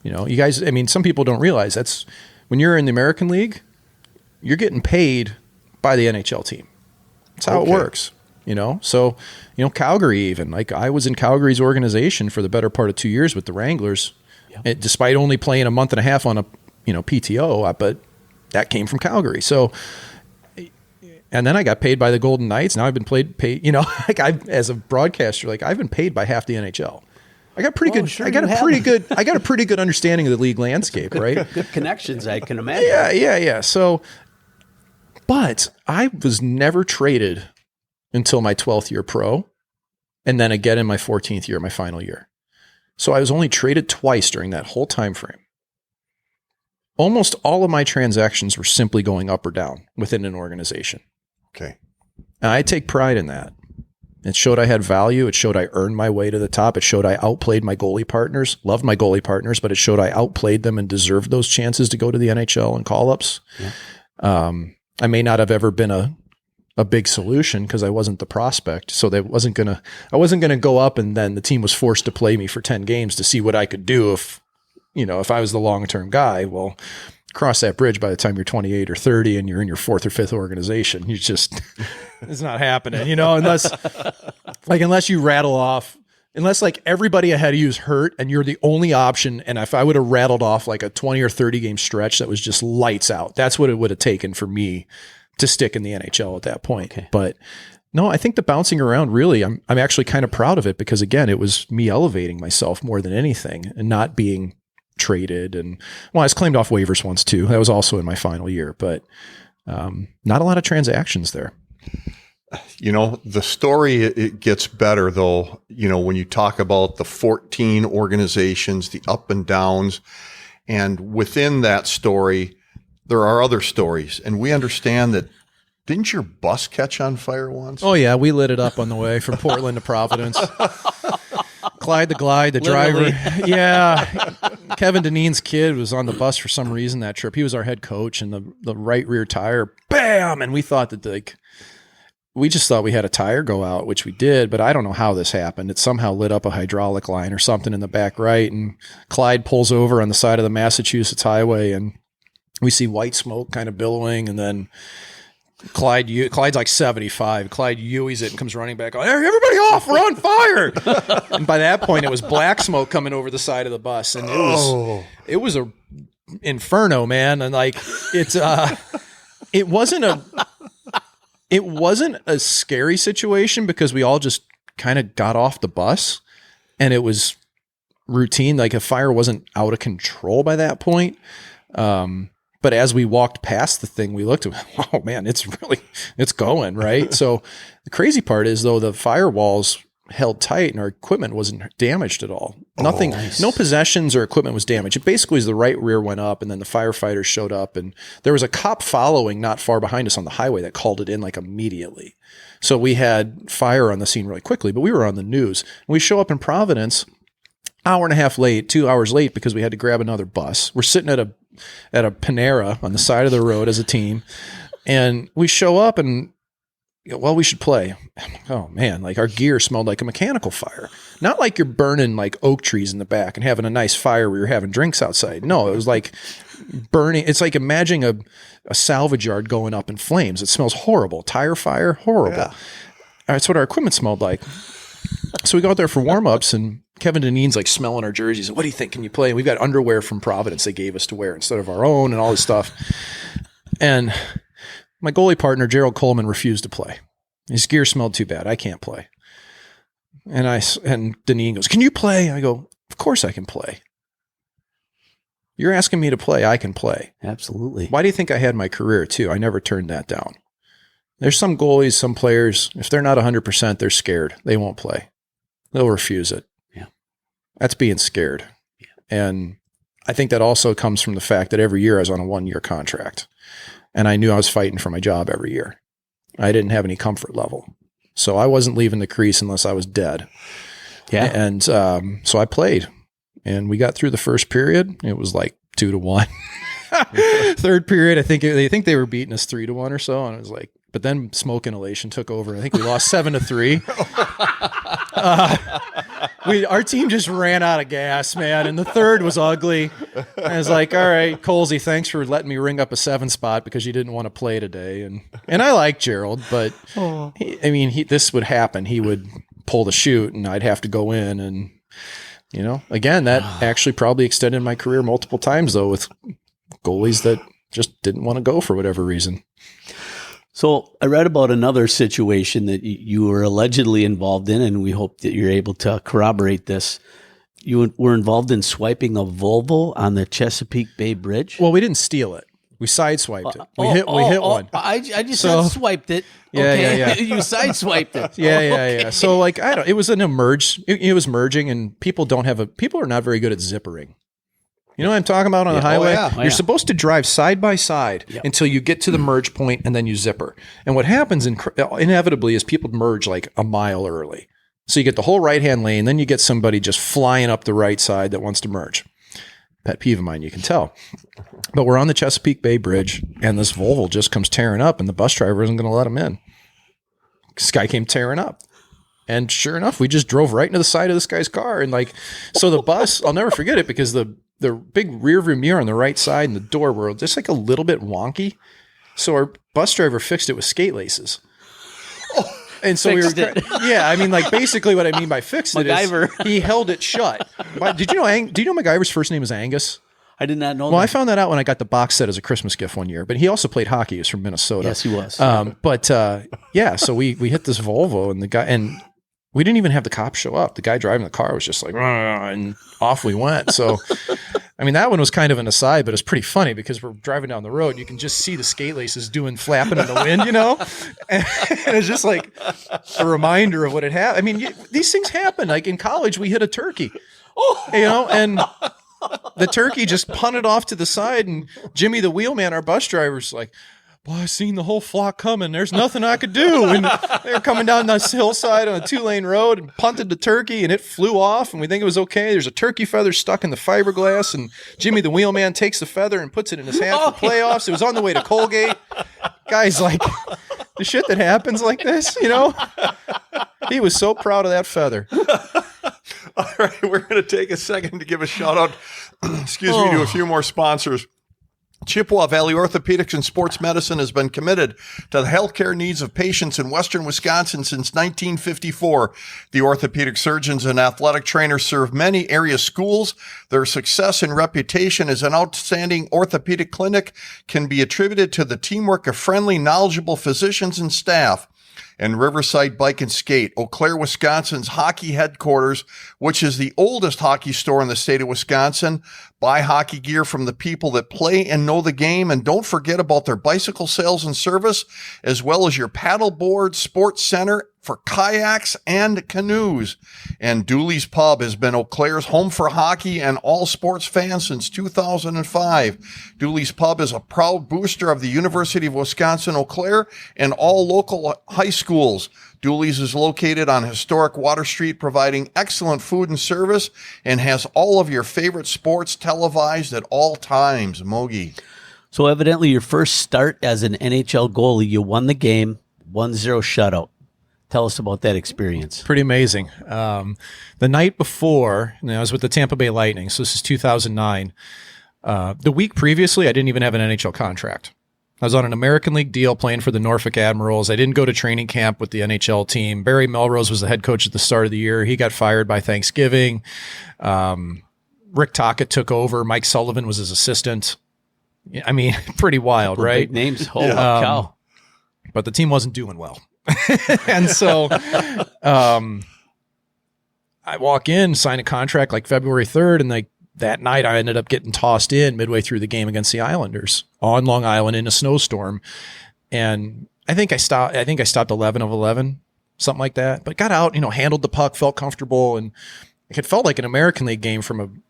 You guys, some people don't realize that's when you're in the American League, you're getting paid by the NHL team. That's how it works, So, Calgary even, like I was in Calgary's organization for the better part of 2 years with the Wranglers, despite only playing a month and a half on a, PTO, but that came from Calgary. So, and then I got paid by the Golden Knights. Now I've been paid, as a broadcaster, I've been paid by half the NHL. I got pretty good. Sure I got a pretty good understanding of the league landscape, right? Good connections, I can imagine. Yeah. So, but I was never traded until my 12th year pro, and then again in my 14th year, my final year. So I was only traded twice during that whole time frame. Almost all of my transactions were simply going up or down within an organization. Okay. And I take pride in that. It showed I had value. It showed I earned my way to the top. It showed I outplayed my goalie partners, loved my goalie partners, but it showed I outplayed them and deserved those chances to go to the NHL and call-ups. Yeah. I may not have ever been a big solution because I wasn't the prospect. So I wasn't gonna go up and then the team was forced to play me for 10 games to see what I could do if I was the long-term guy. Well, cross that bridge by the time you're 28 or 30 and you're in your fourth or fifth organization. You just, it's not happening, unless you rattle off, unless everybody ahead of you is hurt and you're the only option. And if I would have rattled off a 20 or 30 game stretch that was just lights out, that's what it would have taken for me to stick in the NHL at that point. Okay. But no, I think the bouncing around really, I'm actually kind of proud of it because again, it was me elevating myself more than anything and not being traded. And I was claimed off waivers once too. That was also in my final year, but not a lot of transactions there. The story, it gets better though, when you talk about the 14 organizations, the up and downs, and within that story, there are other stories. And we understand that, didn't your bus catch on fire once? Oh yeah. We lit it up on the way from Portland to Providence. Clyde the Glide, the Literally. driver. Yeah. Kevin Dineen's kid was on the bus for some reason that trip. He was our head coach, and the right rear tire, bam! And we thought that we just thought we had a tire go out, which we did, but I don't know how this happened. It somehow lit up a hydraulic line or something in the back right, and Clyde pulls over on the side of the Massachusetts highway, and we see white smoke kind of billowing, and then Clyde's like 75. Clyde Huey's it and comes running back on, hey, everybody off, we're on fire. And by that point, it was black smoke coming over the side of the bus. And it was a inferno, man. And it wasn't a scary situation because we all just kind of got off the bus and it was routine. A fire wasn't out of control by that point. But as we walked past the thing, we looked at, oh man, it's going, right? So the crazy part is though, the firewalls held tight and our equipment wasn't damaged at all. Nothing, nice. No possessions or equipment was damaged. It basically was the right rear went up and then the firefighters showed up and there was a cop following not far behind us on the highway that called it in immediately. So we had fire on the scene really quickly, but we were on the news. We show up in Providence, hour and a half late, 2 hours late because we had to grab another bus. We're sitting at a Panera on the side of the road as a team. And we show up and, we should play. Oh man, our gear smelled like a mechanical fire. Not like you're burning oak trees in the back and having a nice fire where you're having drinks outside. No, it was burning. It's like imagining a salvage yard going up in flames. It smells horrible. Tire fire, horrible. Yeah. That's what our equipment smelled like. So we go out there for warm-ups and Kevin Dineen's smelling our jerseys. What do you think? Can you play? And we've got underwear from Providence they gave us to wear instead of our own and all this stuff. And my goalie partner, Gerald Coleman, refused to play. His gear smelled too bad. I can't play. And Deneen goes, "Can you play?" I go, "Of course I can play. You're asking me to play. I can play." Absolutely. Why do you think I had my career too? I never turned that down. There's some goalies, some players, if they're not 100%, they're scared. They won't play. They'll refuse it. Yeah. That's being scared. Yeah. And I think that also comes from the fact that every year I was on a 1-year contract and I knew I was fighting for my job every year. I didn't have any comfort level. So I wasn't leaving the crease unless I was dead. Yeah. And so I played and we got through the first period. It was like 2-1. Third period, I think they were beating us 3-1 or so. And it was like, but then smoke inhalation took over. I think we lost 7-3. Our team just ran out of gas, man. And the third was ugly. I was like, all right, Colsey, thanks for letting me ring up a 7 spot because you didn't want to play today. And I like Gerald, but this would happen. He would pull the chute and I'd have to go in. And, again, that actually probably extended my career multiple times, though, with goalies that just didn't want to go for whatever reason. So I read about another situation that you were allegedly involved in, and we hope that you're able to corroborate this. You were involved in swiping a Volvo on the Chesapeake Bay Bridge? Well, we didn't steal it. We sideswiped it. We hit one. I just said swiped it. Yeah. You sideswiped it. Yeah. So it was an emerge. It was merging, and people are not very good at zippering. You know what I'm talking about on the highway? You're supposed to drive side by side until you get to the merge point and then you zipper. And what happens inevitably is people merge like a mile early. So you get the whole right-hand lane, then you get somebody just flying up the right side that wants to merge. Pet peeve of mine, you can tell. But we're on the Chesapeake Bay Bridge and this Volvo just comes tearing up and the bus driver isn't going to let him in. This guy came tearing up. And sure enough, we just drove right into the side of this guy's car. And so the bus, I'll never forget it because the big rear view mirror on the right side and the door were just like a little bit wonky. So our bus driver fixed it with skate laces. And so basically what I mean by fixed it is he held it shut. But do you know MacGyver's first name is Angus? I did not know that. Well, I found that out when I got the box set as a Christmas gift one year, but he also played hockey. He was from Minnesota. Yes, he was. So we hit this Volvo and we didn't even have the cops show up. The guy driving the car was just like, and off we went. So, that one was kind of an aside, but it's pretty funny because we're driving down the road. And you can just see the skate laces flapping in the wind, And it's just like a reminder of what had happened. These things happen. Like in college, we hit a turkey, and the turkey just punted off to the side. And Jimmy, the wheelman, our bus driver's like, "Boy, I seen the whole flock coming. There's nothing I could do." And they were coming down this hillside on a 2-lane road and punted the turkey and it flew off and we think it was okay. There's a turkey feather stuck in the fiberglass and Jimmy the wheelman takes the feather and puts it in his hat for playoffs. It was on the way to Colgate. Guys, like the shit that happens like this, he was so proud of that feather. All right, we're going to take a second to give a shout out, to a few more sponsors. Chippewa Valley Orthopedics and Sports Medicine has been committed to the healthcare needs of patients in western Wisconsin since 1954. The orthopedic surgeons and athletic trainers serve many area schools. Their success and reputation as an outstanding orthopedic clinic can be attributed to the teamwork of friendly, knowledgeable physicians and staff. And Riverside Bike and Skate, Eau Claire, Wisconsin's hockey headquarters, which is the oldest hockey store in the state of Wisconsin. Buy hockey gear from the people that play and know the game, and don't forget about their bicycle sales and service, as well as your paddleboard sports center for kayaks and canoes. And Dooley's Pub has been Eau Claire's home for hockey and all sports fans since 2005. Dooley's Pub is a proud booster of the University of Wisconsin-Eau Claire and all local high schools. Dooley's is located on historic Water Street, providing excellent food and service, and has all of your favorite sports televised at all times. Mogi. So evidently your first start as an NHL goalie, you won the game, 1-0 shutout. Tell us about that experience. Pretty amazing. The night before, I was with the Tampa Bay Lightning, so this is 2009. The week previously, I didn't even have an NHL contract. I was on an American League deal playing for the Norfolk Admirals. I didn't go to training camp with the NHL team. Barry Melrose was the head coach at the start of the year. He got fired by Thanksgiving. Rick Tocchet took over. Mike Sullivan was his assistant. Pretty wild, right? Big names. Holy cow. But the team wasn't doing well. And so I walk in, sign a contract like February 3rd, and like that night I ended up getting tossed in midway through the game against the Islanders on Long Island in a snowstorm. And I think I stopped 11 of 11, something like that, but got out, handled the puck, felt comfortable. And it felt like an American League game from an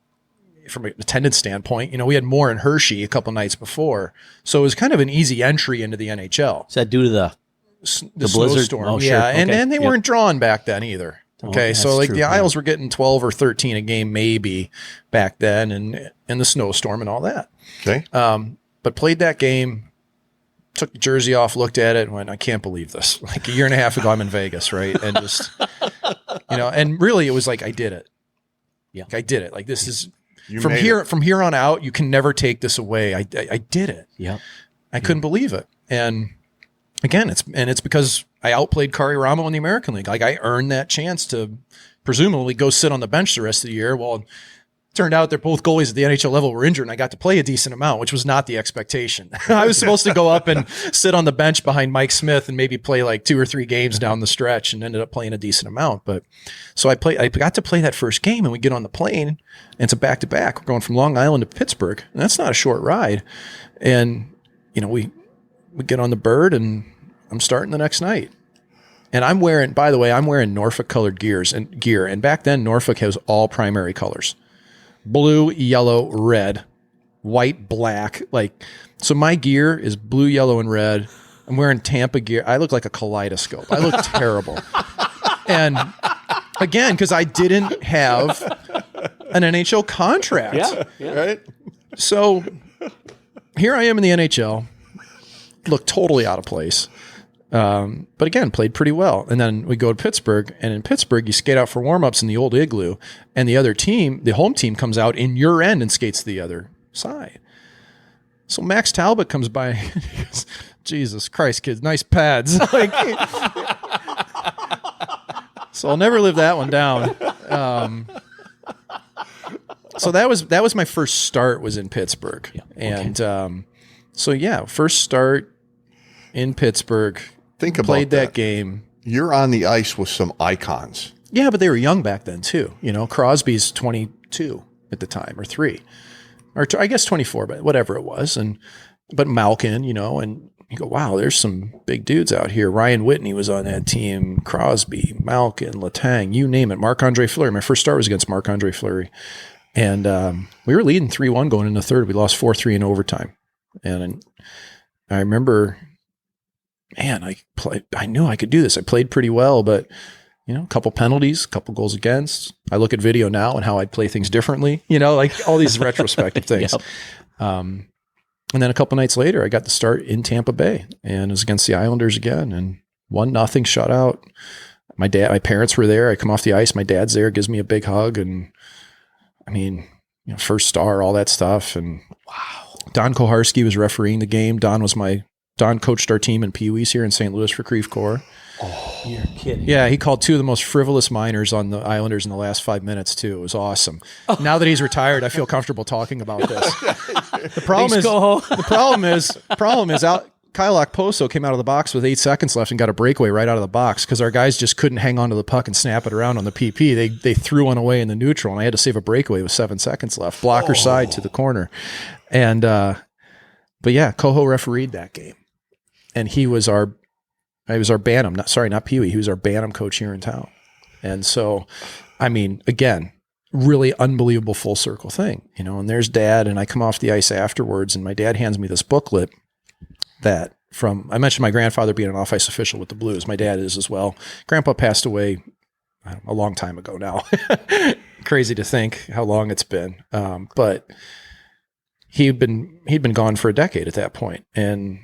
attendance standpoint. We had more in Hershey a couple nights before. So it was kind of an easy entry into the NHL. Is that due to the blizzard? Snowstorm? Oh, sure. Yeah. Okay. And they weren't drawn back then either. Okay, Oh, so like true. the Isles were getting 12 or 13 a game maybe back then, and in the snowstorm and all that. Okay. But played that game, took the jersey off, looked at it, and went, I can't believe this. Like a year and a half ago, I'm in Vegas, right? And just, and really it was like, I did it. Yeah. Like, I did it. Like this is, You from made here it. from here on out, you can never take this away. I did it. Yeah. I couldn't believe it. And again, it's because I outplayed Kari Ramo in the American League. Like I earned that chance to presumably go sit on the bench the rest of the year. Well, it turned out that both goalies at the NHL level were injured, and I got to play a decent amount, which was not the expectation. I was supposed to go up and sit on the bench behind Mike Smith and maybe play like 2 or 3 games down the stretch, and ended up playing a decent amount. But so I got to play that first game, and we get on the plane, and it's a back-to-back. We're going from Long Island to Pittsburgh, and that's not a short ride. And, we get on the bird, and I'm starting the next night. And I'm wearing Norfolk colored gear. And back then, Norfolk has all primary colors: blue, yellow, red, white, black. So my gear is blue, yellow, and red. I'm wearing Tampa gear. I look like a kaleidoscope. I look terrible. And again, because I didn't have an NHL contract. Yeah. Right. So here I am in the NHL. Look totally out of place. But again, played pretty well. And then we go to Pittsburgh, and in Pittsburgh, you skate out for warm-ups in the old igloo, and the other team, the home team, comes out in your end and skates to the other side. So Max Talbot comes by and he goes, Jesus Christ, kids, nice pads. So I'll never live that one down. So that was my first start, was in Pittsburgh. Yeah. And first start in Pittsburgh. Think about Played that game. You're on the ice with some icons. Yeah, but they were young back then too. Crosby's 22 at the time, or 3, or I guess 24, but whatever it was. But Malkin, and you go, wow, there's some big dudes out here. Ryan Whitney was on that team. Crosby, Malkin, Letang, you name it. Marc-Andre Fleury. My first start was against Marc-Andre Fleury, and we were leading 3-1 going into third. We lost 4-3 in overtime, and I remember, man, I knew I could do this. I played pretty well, but a couple penalties, a couple goals against. I look at video now and how I'd play things differently, like all these retrospective things. Yep. And then a couple nights later, I got to start in Tampa Bay, and it was against the Islanders again, and 1-0 shutout. My parents were there. I come off the ice. My dad's there, gives me a big hug, and first star, all that stuff. And wow, Don Koharski was refereeing the game. Don coached our team in Pee Wees here in St. Louis for Creve Corps. Oh, you're kidding. Yeah, he called 2 of the most frivolous minors on the Islanders in the last 5 minutes too. It was awesome. Now that he's retired, I feel comfortable talking about this. The problem is, Kyle Okposo came out of the box with 8 seconds left and got a breakaway right out of the box because our guys just couldn't hang on to the puck and snap it around on the PP. They threw one away in the neutral, and I had to save a breakaway with 7 seconds left, blocker side to the corner. And but yeah, Coho refereed that game, and he was our Bantam, not Pee Wee. He was our Bantam coach here in town. And so, again, really unbelievable full circle thing, and there's Dad, and I come off the ice afterwards, and my dad hands me this booklet I mentioned my grandfather being an off-ice official with the Blues. My dad is as well. Grandpa passed away a long time ago now. Crazy to think how long it's been. But he'd been gone for a decade at that point. And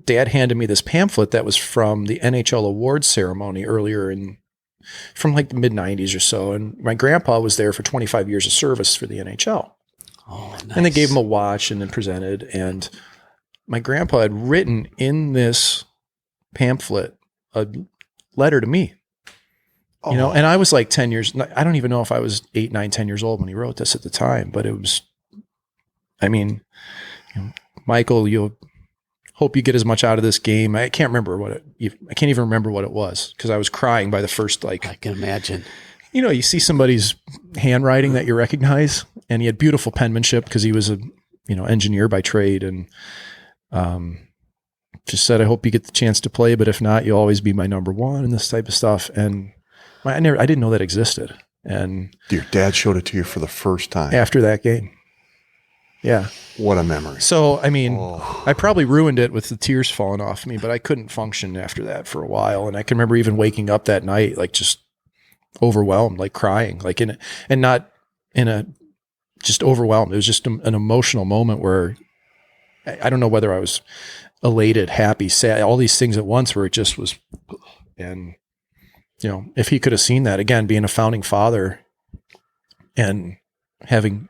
Dad handed me this pamphlet that was from the NHL awards ceremony earlier from like the mid-90s or so. And my grandpa was there for 25 years of service for the NHL. Oh, nice. And they gave him a watch and then presented. And my grandpa had written in this pamphlet a letter to me. And I was like 10 years, I don't even know if I was 8, 9, 10 years old when he wrote this at the time, but it was, Michael, you'll hope you get as much out of this game. I can't even remember what it was because I was crying by the first, I can imagine. you see somebody's handwriting that you recognize, and he had beautiful penmanship because he was a, engineer by trade, and just said, I hope you get the chance to play, but if not, you'll always be my number one, and this type of stuff. And I didn't know that existed. And your dad showed it to you for the first time after that game. Yeah. What a memory. So, I probably ruined it with the tears falling off me, but I couldn't function after that for a while. And I can remember even waking up that night, like just overwhelmed, like crying, like just overwhelmed. It was just an emotional moment where I don't know whether I was elated, happy, sad, all these things at once, where it just was. And, if he could have seen that, again, being a founding father and having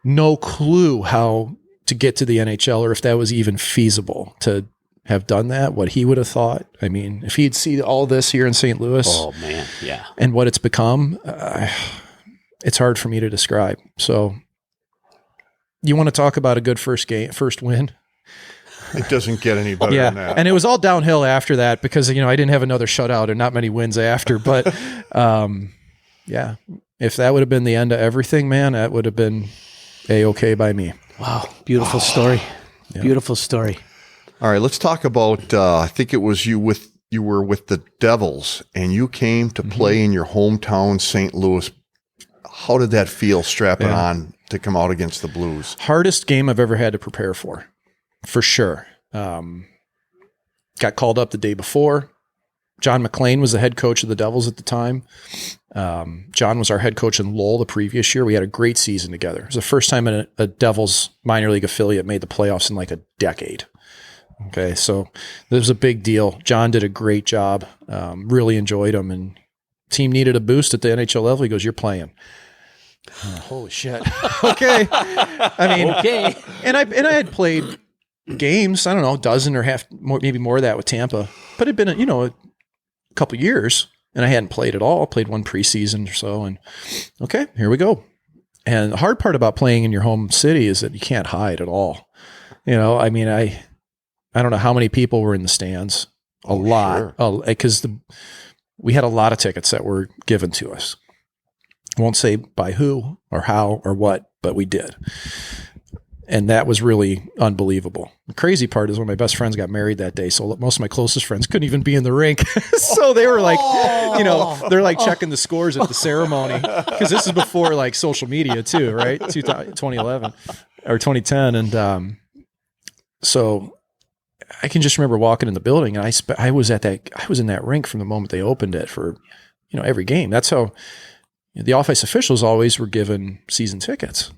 no clue how to get to the NHL, or if that was even feasible to have done that, what he would have thought. If he'd seen all this here in St. Louis, oh man, yeah, and what it's become, it's hard for me to describe. So you want to talk about a good first win? It doesn't get any better than that. And it was all downhill after that because, I didn't have another shutout and not many wins after, but if that would have been the end of everything, man, that would have been A-okay by me. Wow. Beautiful story. Yeah. Beautiful story. All right. Let's talk about, I think it was you were with the Devils and you came to play in your hometown, St. Louis. How did that feel strapping on to come out against the Blues? Hardest game I've ever had to prepare for sure. Got called up the day before. John McClain was the head coach of the Devils at the time. John was our head coach in Lowell the previous year. We had a great season together. It was the first time a Devils minor league affiliate made the playoffs in like a decade. Okay, so this was a big deal. John did a great job. Really enjoyed him, and team needed a boost at the NHL level. He goes, "You're playing." Holy shit! Okay, okay. And I had played games. I don't know, a dozen or half, more, maybe more of that with Tampa, but it'd been a couple of years, and I hadn't played at all. Played one preseason or so, and okay, here we go. And the hard part about playing in your home city is that you can't hide at all. I don't know how many people were in the stands. A lot, because we had a lot of tickets that were given to us. I won't say by who or how or what, but we did. And that was really unbelievable. The crazy part is one of my best friends got married that day. So most of my closest friends couldn't even be in the rink. So they were like, they're like checking the scores at the ceremony. Because this is before like social media too, right? 2011 or 2010. And so I can just remember walking in the building, and I was in that rink from the moment they opened it for, every game. That's how the off-ice officials always were given season tickets.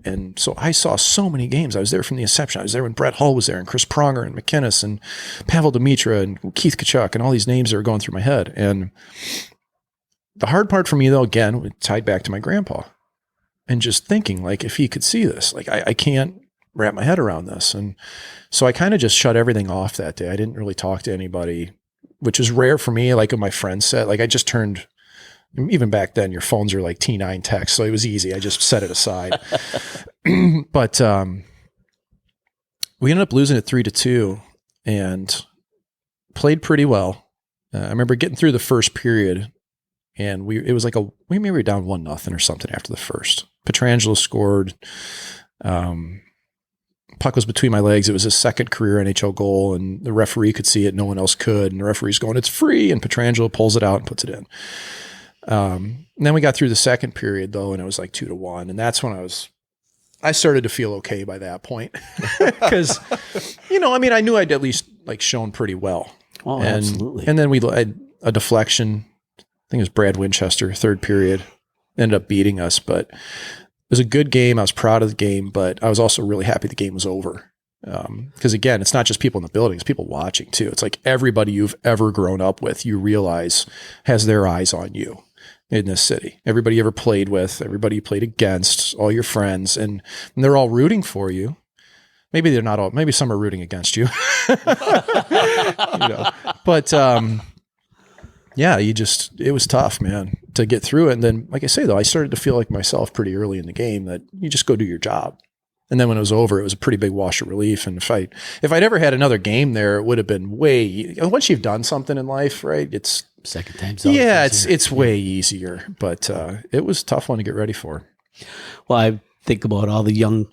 And so I saw so many games. I was there from the inception. I was there when Brett Hull was there, and Chris Pronger and McInnes and Pavel Demitra and Keith Tkachuk and all these names that were going through my head. And the hard part for me, though, again, tied back to my grandpa and just thinking, like, if he could see this, like, I can't wrap my head around this. And so I kind of just shut everything off that day. I didn't really talk to anybody, which is rare for me. Like, when my friends said, like, I just turned, even back then, your phones are like T9 text, so it was easy. I just set it aside. But we ended up losing it 3-2 and played pretty well. I remember getting through the first period, and we maybe were down 1-0 or something after the first. Pietrangelo scored. Puck was between my legs. It was his second career NHL goal, and the referee could see it. No one else could. And the referee's going, "It's free." And Pietrangelo pulls it out and puts it in. And then we got through the second period, though, and it was like 2-1. And that's when I started to feel okay by that point. Because, I knew I'd at least like shown pretty well. Oh, absolutely. And then we had a deflection. I think it was Brad Winchester, third period, ended up beating us. But it was a good game. I was proud of the game, but I was also really happy the game was over. Because again, it's not just people in the building, it's people watching too. It's like everybody you've ever grown up with, you realize has their eyes on you in this city. Everybody you ever played with, everybody you played against, all your friends, and they're all rooting for you. Maybe they're not all, maybe some are rooting against you. But it was tough, man, to get through it. And then, like I say, though, I started to feel like myself pretty early in the game that you just go do your job. And then when it was over, it was a pretty big wash of relief. And if I'd ever had another game there, it would have been once you've done something in life, right? Second time's always Yeah, easier. it's way easier, but it was a tough one to get ready for. Well, I think about all the young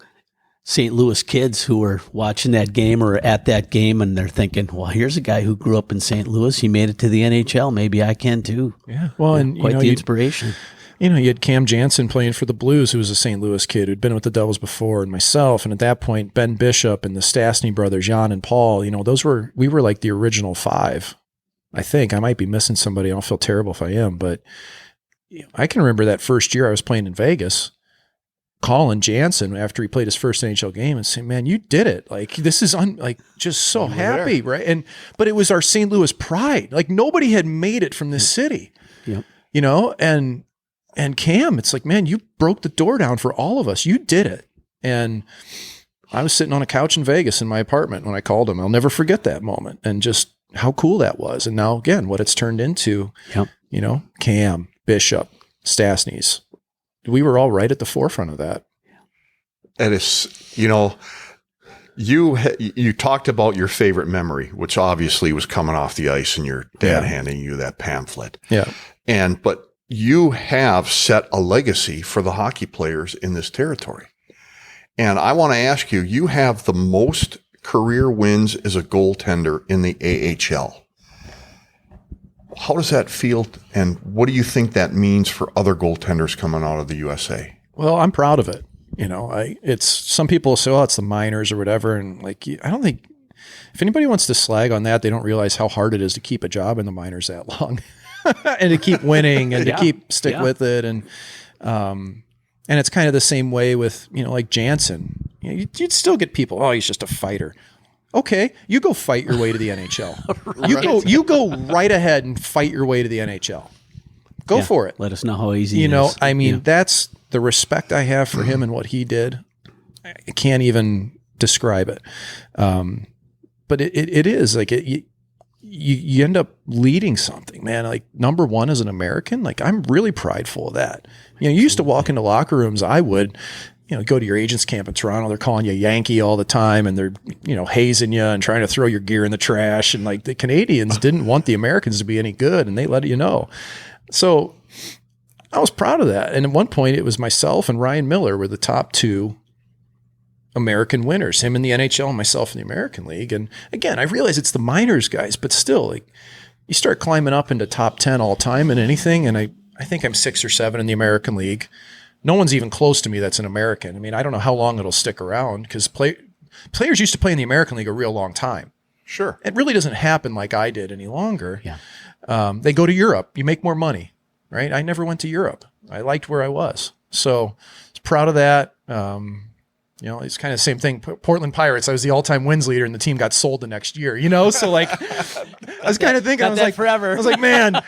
St. Louis kids who were watching that game or at that game, and they're thinking, well, here's a guy who grew up in St. Louis. He made it to the NHL. Maybe I can too. Yeah. Well, and quite the inspiration. You had Cam Jansen playing for the Blues, who was a St. Louis kid who'd been with the Devils before, and myself. And at that point, Ben Bishop and the Stastny brothers, Jan and Paul, we were like the original five. I think I might be missing somebody. I don't feel terrible if I am, but I can remember that first year I was playing in Vegas, calling Jansen after he played his first NHL game and saying, "Man, you did it! Like this is just so happy, right?" But it was our St. Louis pride. Like nobody had made it from this city, Yep. And Cam, it's like, man, you broke the door down for all of us. You did it. And I was sitting on a couch in Vegas in my apartment when I called him. I'll never forget that moment and just how cool that was. And now again, what it's turned into, Cam, Bishop, Stastny's. We were all right at the forefront of that. It is, you talked about your favorite memory, which obviously was coming off the ice and your dad handing you that pamphlet. Yeah. But you have set a legacy for the hockey players in this territory. And I want to ask you, you have the most career wins as a goaltender in the AHL. How does that feel, and what do you think that means for other goaltenders coming out of the USA? Well, I'm proud of it. It's some people say, "Oh, it's the minors or whatever," and I don't think if anybody wants to slag on that, they don't realize how hard it is to keep a job in the minors that long, and to keep winning and to stick with it, and it's kind of the same way with like Jansen. You'd still get people, "Oh, he's just a fighter." Okay, you go fight your way to the NHL. You go right ahead and fight your way to the NHL. Go for it. Let us know how easy it is. That's the respect I have for him and what he did. I can't even describe it. But it is like you end up leading something, man. Like number one as an American, I'm really prideful of that. You used to walk into locker rooms. I would, go to your agent's camp in Toronto. They're calling you Yankee all the time, and they're, hazing you and trying to throw your gear in the trash. And the Canadians didn't want the Americans to be any good, and they let you know. So I was proud of that. And at one point, it was myself and Ryan Miller were the top two American winners, him in the NHL and myself in the American League. And again, I realize it's the minors guys, but still, you start climbing up into top 10 all time in anything. And I think I'm 6 or 7 in the American League. No one's even close to me that's an American. I mean, I don't know how long it'll stick around because players used to play in the American League a real long time. Sure. It really doesn't happen like I did any longer. Yeah. They go to Europe. You make more money, right? I never went to Europe. I liked where I was. So I was proud of that. It's kind of the same thing. Portland Pirates, I was the all-time wins leader and the team got sold the next year, So I was kind of thinking, forever. I was like, man,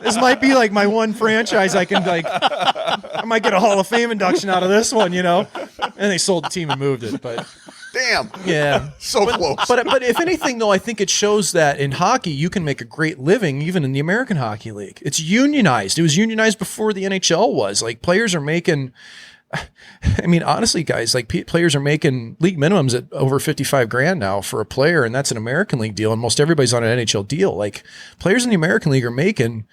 this might be my one franchise I can I might get a Hall of Fame induction out of this one, And they sold the team and moved it, but damn. Yeah. So close. But if anything, though, I think it shows that in hockey, you can make a great living even in the American Hockey League. It's unionized. It was unionized before the NHL was. Players are making... honestly, guys, players are making league minimums at over $55,000 now for a player, and that's an American League deal, and most everybody's on an NHL deal. Players in the American League are making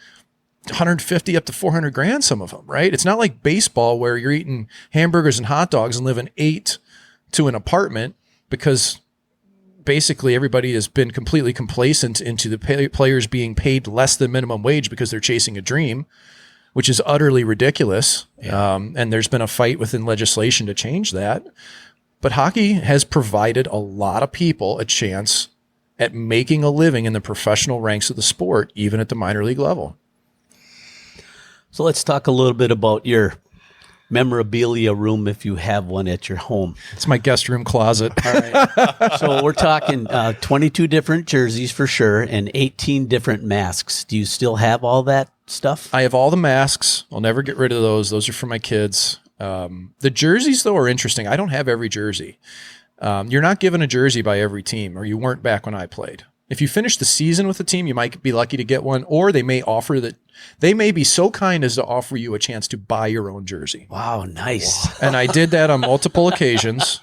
150 up to $400,000, some of them, right? It's not like baseball where you're eating hamburgers and hot dogs and living 8 to an apartment because basically everybody has been completely complacent into the players being paid less than minimum wage because they're chasing a dream, which is utterly ridiculous. Yeah. And there's been a fight within legislation to change that. But hockey has provided a lot of people a chance at making a living in the professional ranks of the sport, even at the minor league level. So let's talk a little bit about your memorabilia room if you have one at your home. It's my guest room closet. All right. So we're talking 22 different jerseys for sure and 18 different masks. Do you still have all that stuff? I have all the masks. I'll never get rid of those. Those are for my kids. The jerseys, though, are interesting. I don't have every jersey. You're not given a jersey by every team, or you weren't back when I played. If you finish the season with a team, you might be lucky to get one, or they may offer that. They may be so kind as to offer you a chance to buy your own jersey. Wow, nice. And I did that on multiple occasions.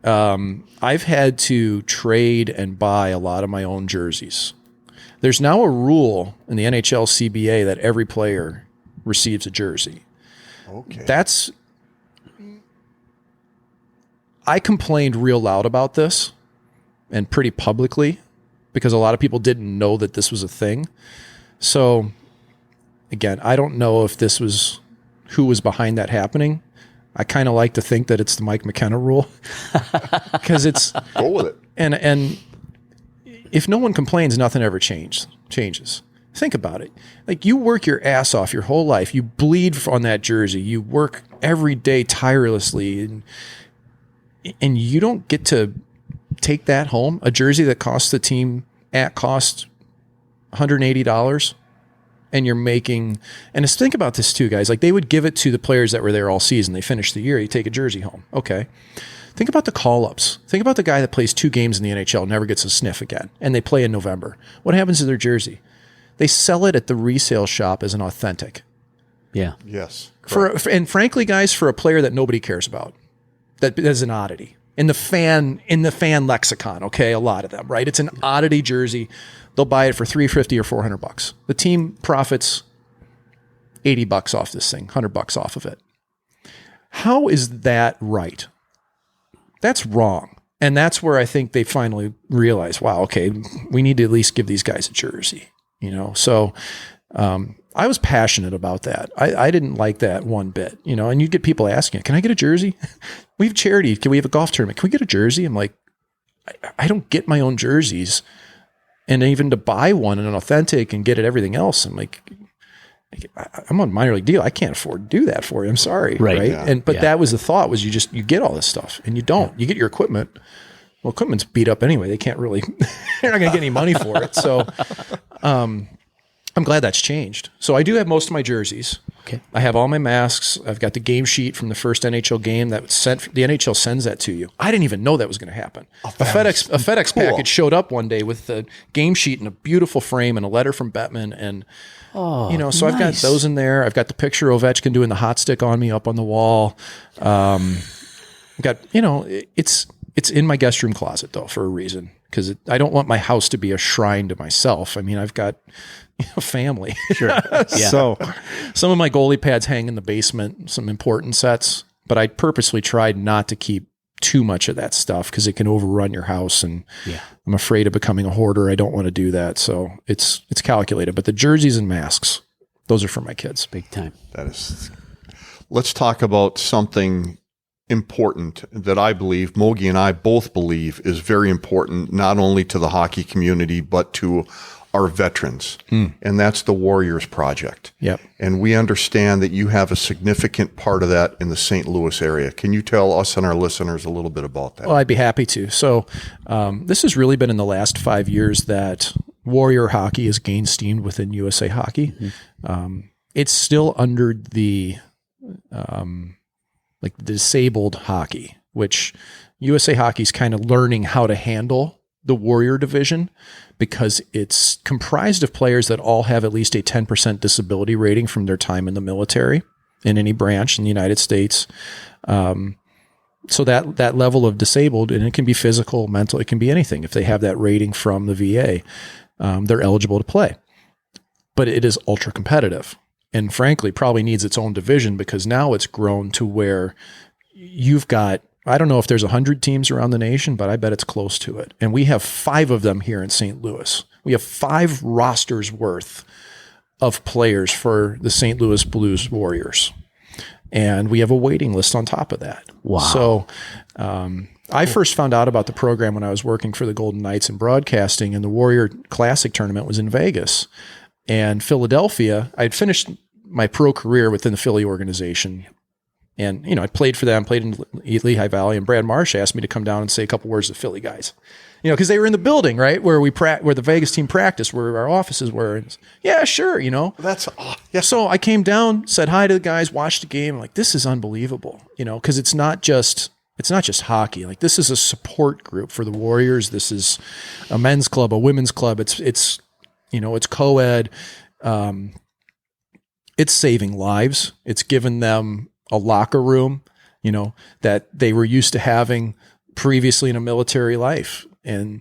I've had to trade and buy a lot of my own jerseys. There's now a rule in the NHL CBA that every player receives a jersey. Okay. I complained real loud about this and pretty publicly because a lot of people didn't know that this was a thing. So again, I don't know if this was who was behind that happening. I kind of like to think that it's the Mike McKenna rule because it's Go with it. and if no one complains, nothing ever changes. Think about it. Like, you work your ass off your whole life. You bleed on that jersey. You work every day tirelessly, and you don't get to take that home. A jersey that costs the team at cost $180, and you're making. And just think about this too, guys. Like, they would give it to the players that were there all season. They finished the year. You take a jersey home. Okay. Think about the call-ups. Think about the guy that plays 2 games in the NHL, never gets a sniff again, and they play in November. What happens to their jersey? They sell it at the resale shop as an authentic. Yeah. Yes. And frankly, guys, for a player that nobody cares about, that is an oddity in the fan lexicon. Okay, a lot of them, right? It's an oddity jersey. They'll buy it for $350 or $400. The team profits $80 off this thing, $100 off of it. How is that right? That's wrong. And that's where I think they finally realize, wow, okay, we need to at least give these guys a jersey, you know? So I was passionate about that. I didn't like that one bit, you know, and you get people asking, can I get a jersey? We have charity. Can we have a golf tournament? Can we get a jersey? I'm like, I don't get my own jerseys. And even to buy one and an authentic and get it everything else, I'm like, I'm on minor league deal. I can't afford to do that for you. I'm sorry. Right. Yeah. But that was the thought, was you get all this stuff and you don't. You get your equipment. Well, equipment's beat up anyway. They can't really, they're not going to get any money for it. So I'm glad that's changed. So I do have most of my jerseys. Okay. I have all my masks. I've got the game sheet from the first NHL game that was sent. The NHL sends that to you. I didn't even know that was going to happen. A FedEx package showed up one day with the game sheet in a beautiful frame and a letter from Bettman, and you know, so nice. I've got those in there. I've got the picture of Ovechkin doing the hot stick on me up on the wall. I've got, you know, it's in my guest room closet though for a reason, because I don't want my house to be a shrine to myself. I mean, I've got a family. Sure. Yeah. So some of my goalie pads hang in the basement, some important sets, but I purposely tried not to keep too much of that stuff because it can overrun your house, and I'm afraid of becoming a hoarder. I don't want to do that. So it's calculated, but the jerseys and masks, those are for my kids. Big time. That is. Let's talk about something important that I believe, Mogi and I both believe, is very important, not only to the hockey community, but to our veterans. And that's the Warriors Project. Yep. And we understand that you have a significant part of that in the St. Louis area. Can you tell us and our listeners a little bit about that? Well, I'd be happy to. So this has really been in the last 5 years that Warrior hockey has gained steam within USA Hockey. It's still under the like disabled hockey, which USA Hockey is kind of learning how to handle the Warrior division, because it's comprised of players that all have at least a 10% disability rating from their time in the military in any branch in the United States. So that level of disabled, and it can be physical, mental, it can be anything. If they have that rating from the VA, they're eligible to play. But it is ultra competitive, and frankly probably needs its own division, because now it's grown to where you've got, I don't know if there's 100 teams around the nation, but I bet it's close to it. And we have 5 of them here in St. Louis. We have 5 rosters worth of players for the St. Louis Blues Warriors. And we have a waiting list on top of that. Wow. So I first found out about the program when I was working for the Golden Knights in broadcasting, and the Warrior Classic tournament was in Vegas. And Philadelphia, I had finished my pro career within the Philly organization. And, you know, I played for them, played in Lehigh Valley, and Brad Marsh asked me to come down and say a couple words to the Philly guys. You know, because they were in the building, right, where where the Vegas team practiced, where our offices were. And yeah, sure, you know. So I came down, said hi to the guys, watched the game. I'm like, this is unbelievable, you know, because it's not just hockey. Like, this is a support group for the Warriors. This is a men's club, a women's club. It's you know, it's co-ed. It's saving lives. It's given them a locker room, you know, that they were used to having previously in a military life. And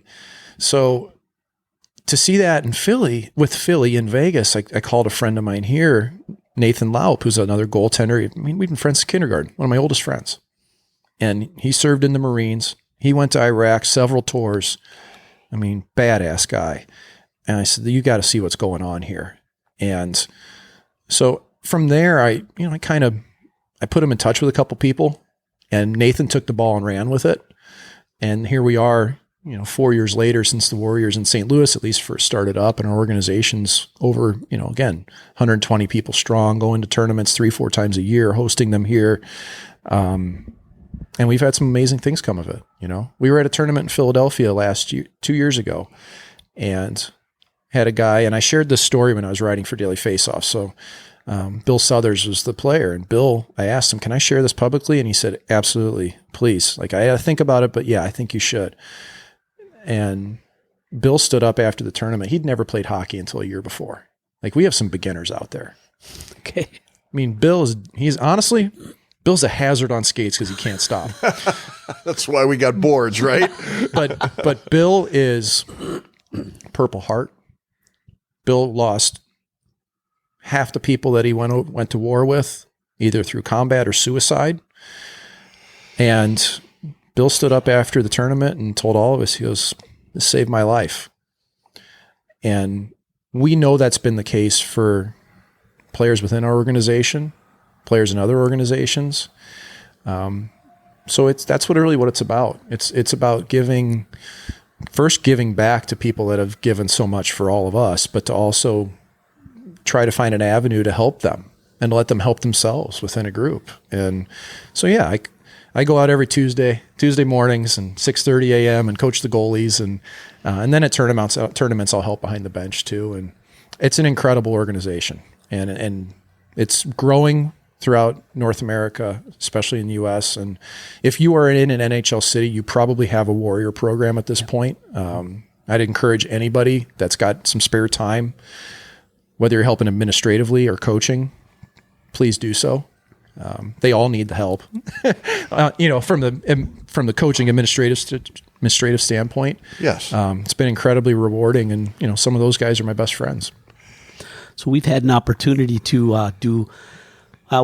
so to see that in Philly in Vegas, I called a friend of mine here, Nathan Laup, who's another goaltender. I mean, we've been friends since kindergarten, one of my oldest friends. And he served in the Marines. He went to Iraq, several tours. I mean, badass guy. And I said, you got to see what's going on here. And so from there, I put him in touch with a couple people, and Nathan took the ball and ran with it. And here we are, 4 years later, since the Warriors in St. Louis at least first started up, and our organization's over, again, 120 people strong, going to tournaments 3-4 times a year, hosting them here. And we've had some amazing things come of it. We were at a tournament in Philadelphia 2 years ago, and had a guy, and I shared this story when I was writing for Daily Faceoff. So Bill Southers was the player, and Bill, I asked him, can I share this publicly? And he said, absolutely, please. Like, I had to think about it, but yeah, I think you should. And Bill stood up after the tournament. He'd never played hockey until a year before. Like, we have some beginners out there. Okay. I mean, Bill's a hazard on skates because he can't stop. That's why we got boards, right? But Bill is Purple Heart. Bill lost half the people that he went to war with, either through combat or suicide. And Bill stood up after the tournament and told all of us, he goes, this saved my life. And we know that's been the case for players within our organization, players in other organizations. So that's really what it's about. It's about giving back to people that have given so much for all of us, but to also try to find an avenue to help them and let them help themselves within a group. And so, yeah, I go out every Tuesday mornings and 6:30 a.m. and coach the goalies, and then at tournaments I'll help behind the bench too. And it's an incredible organization, and it's growing throughout North America, especially in the U.S. And if you are in an NHL city, you probably have a Warrior program at this point. I'd encourage anybody that's got some spare time, whether you're helping administratively or coaching, please do so. They all need the help, from the coaching administrative standpoint. Yes. It's been incredibly rewarding, and some of those guys are my best friends. So we've had an opportunity to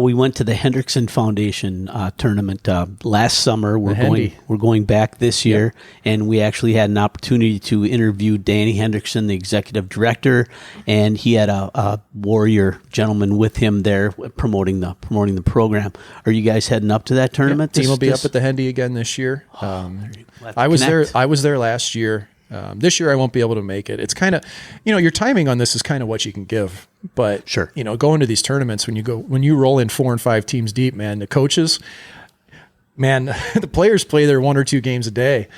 we went to the Hendrickson Foundation tournament last summer. We're going back this year, and we actually had an opportunity to interview Danny Hendrickson, the executive director, and he had a Warrior gentleman with him there promoting the program. Are you guys heading up to that tournament? Team will be up at the Hendy again this year. I was there last year. This year I won't be able to make it. It's kind of, your timing on this is kind of what you can give. But sure, going to these tournaments, when you roll in 4 and 5 teams deep, man, the coaches, the players play their 1 or 2 games a day.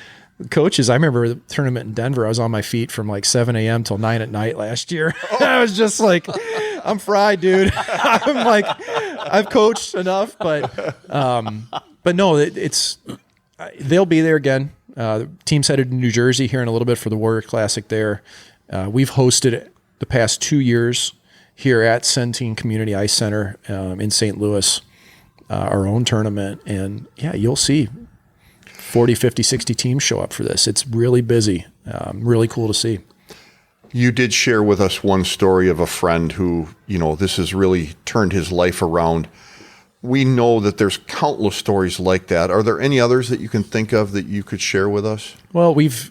The coaches, I remember the tournament in Denver, I was on my feet from like 7 a.m. till 9 at night last year. I was just like, I'm fried, dude. I'm like, I've coached enough, but no, they'll be there again. The team's headed to New Jersey here in a little bit for the Warrior Classic there. We've hosted the past 2 years here at Centene Community Ice Center in St. Louis, our own tournament. And yeah, you'll see 40, 50, 60 teams show up for this. It's really busy, really cool to see. You did share with us one story of a friend who, this has really turned his life around. We know that there's countless stories like that. Are there any others that you can think of that you could share with us? Well, we've,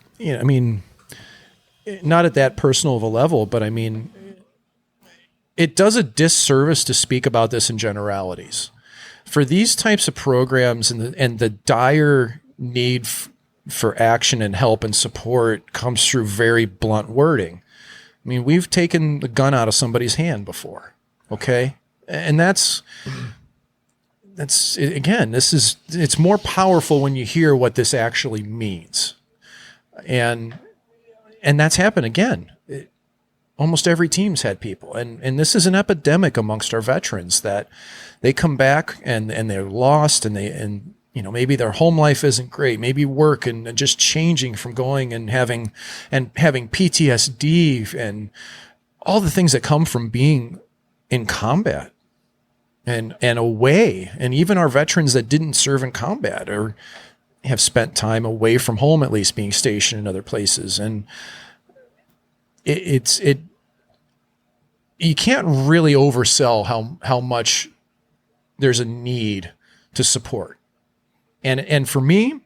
not at that personal of a level, but it does a disservice to speak about this in generalities. For these types of programs and the dire need for action and help and support comes through very blunt wording. We've taken the gun out of somebody's hand before, okay? And that's again, it's more powerful when you hear what this actually means. And that's happened again. Almost every team's had people. And this is an epidemic amongst our veterans that they come back and they're lost and maybe their home life isn't great, maybe work and just changing from going and having PTSD and all the things that come from being in combat. And away, and even our veterans that didn't serve in combat or have spent time away from home, at least being stationed in other places. And you can't really oversell how much there's a need to support. And for me,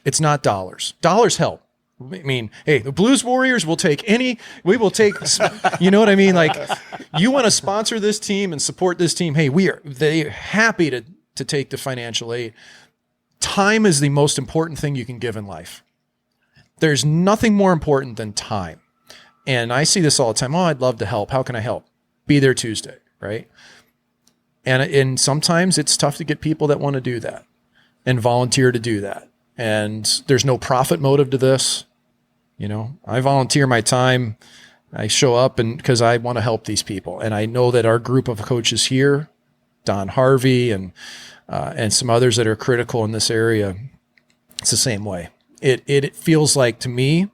it's not dollars. Dollars help. I mean, hey, the Blues Warriors will take we will take, you know what I mean? Like, you want to sponsor this team and support this team. Hey, they're happy to take the financial aid. Time is the most important thing you can give in life. There's nothing more important than time. And I see this all the time. Oh, I'd love to help. How can I help? Be there Tuesday, right? And sometimes it's tough to get people that want to do that and volunteer to do that. And there's no profit motive to this. You know, I volunteer my time. I show up because I want to help these people. And I know that our group of coaches here, Don Harvey and some others that are critical in this area, it's the same way. It feels like, to me,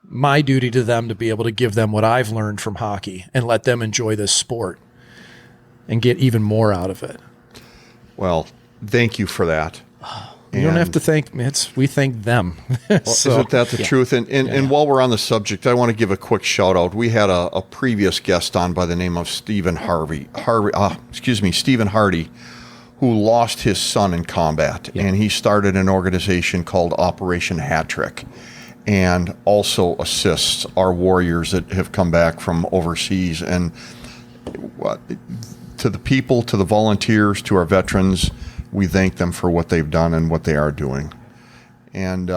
my duty to them to be able to give them what I've learned from hockey and let them enjoy this sport and get even more out of it. Well, thank you for that. You don't have to thank me. We thank them. Well, isn't that the truth? And while we're on the subject, I want to give a quick shout out. We had a previous guest on by the name of Stephen Hardy, who lost his son in combat, and he started an organization called Operation Hat Trick, and also assists our warriors that have come back from overseas. And to the people, to the volunteers, to our veterans, we thank them for what they've done and what they are doing. And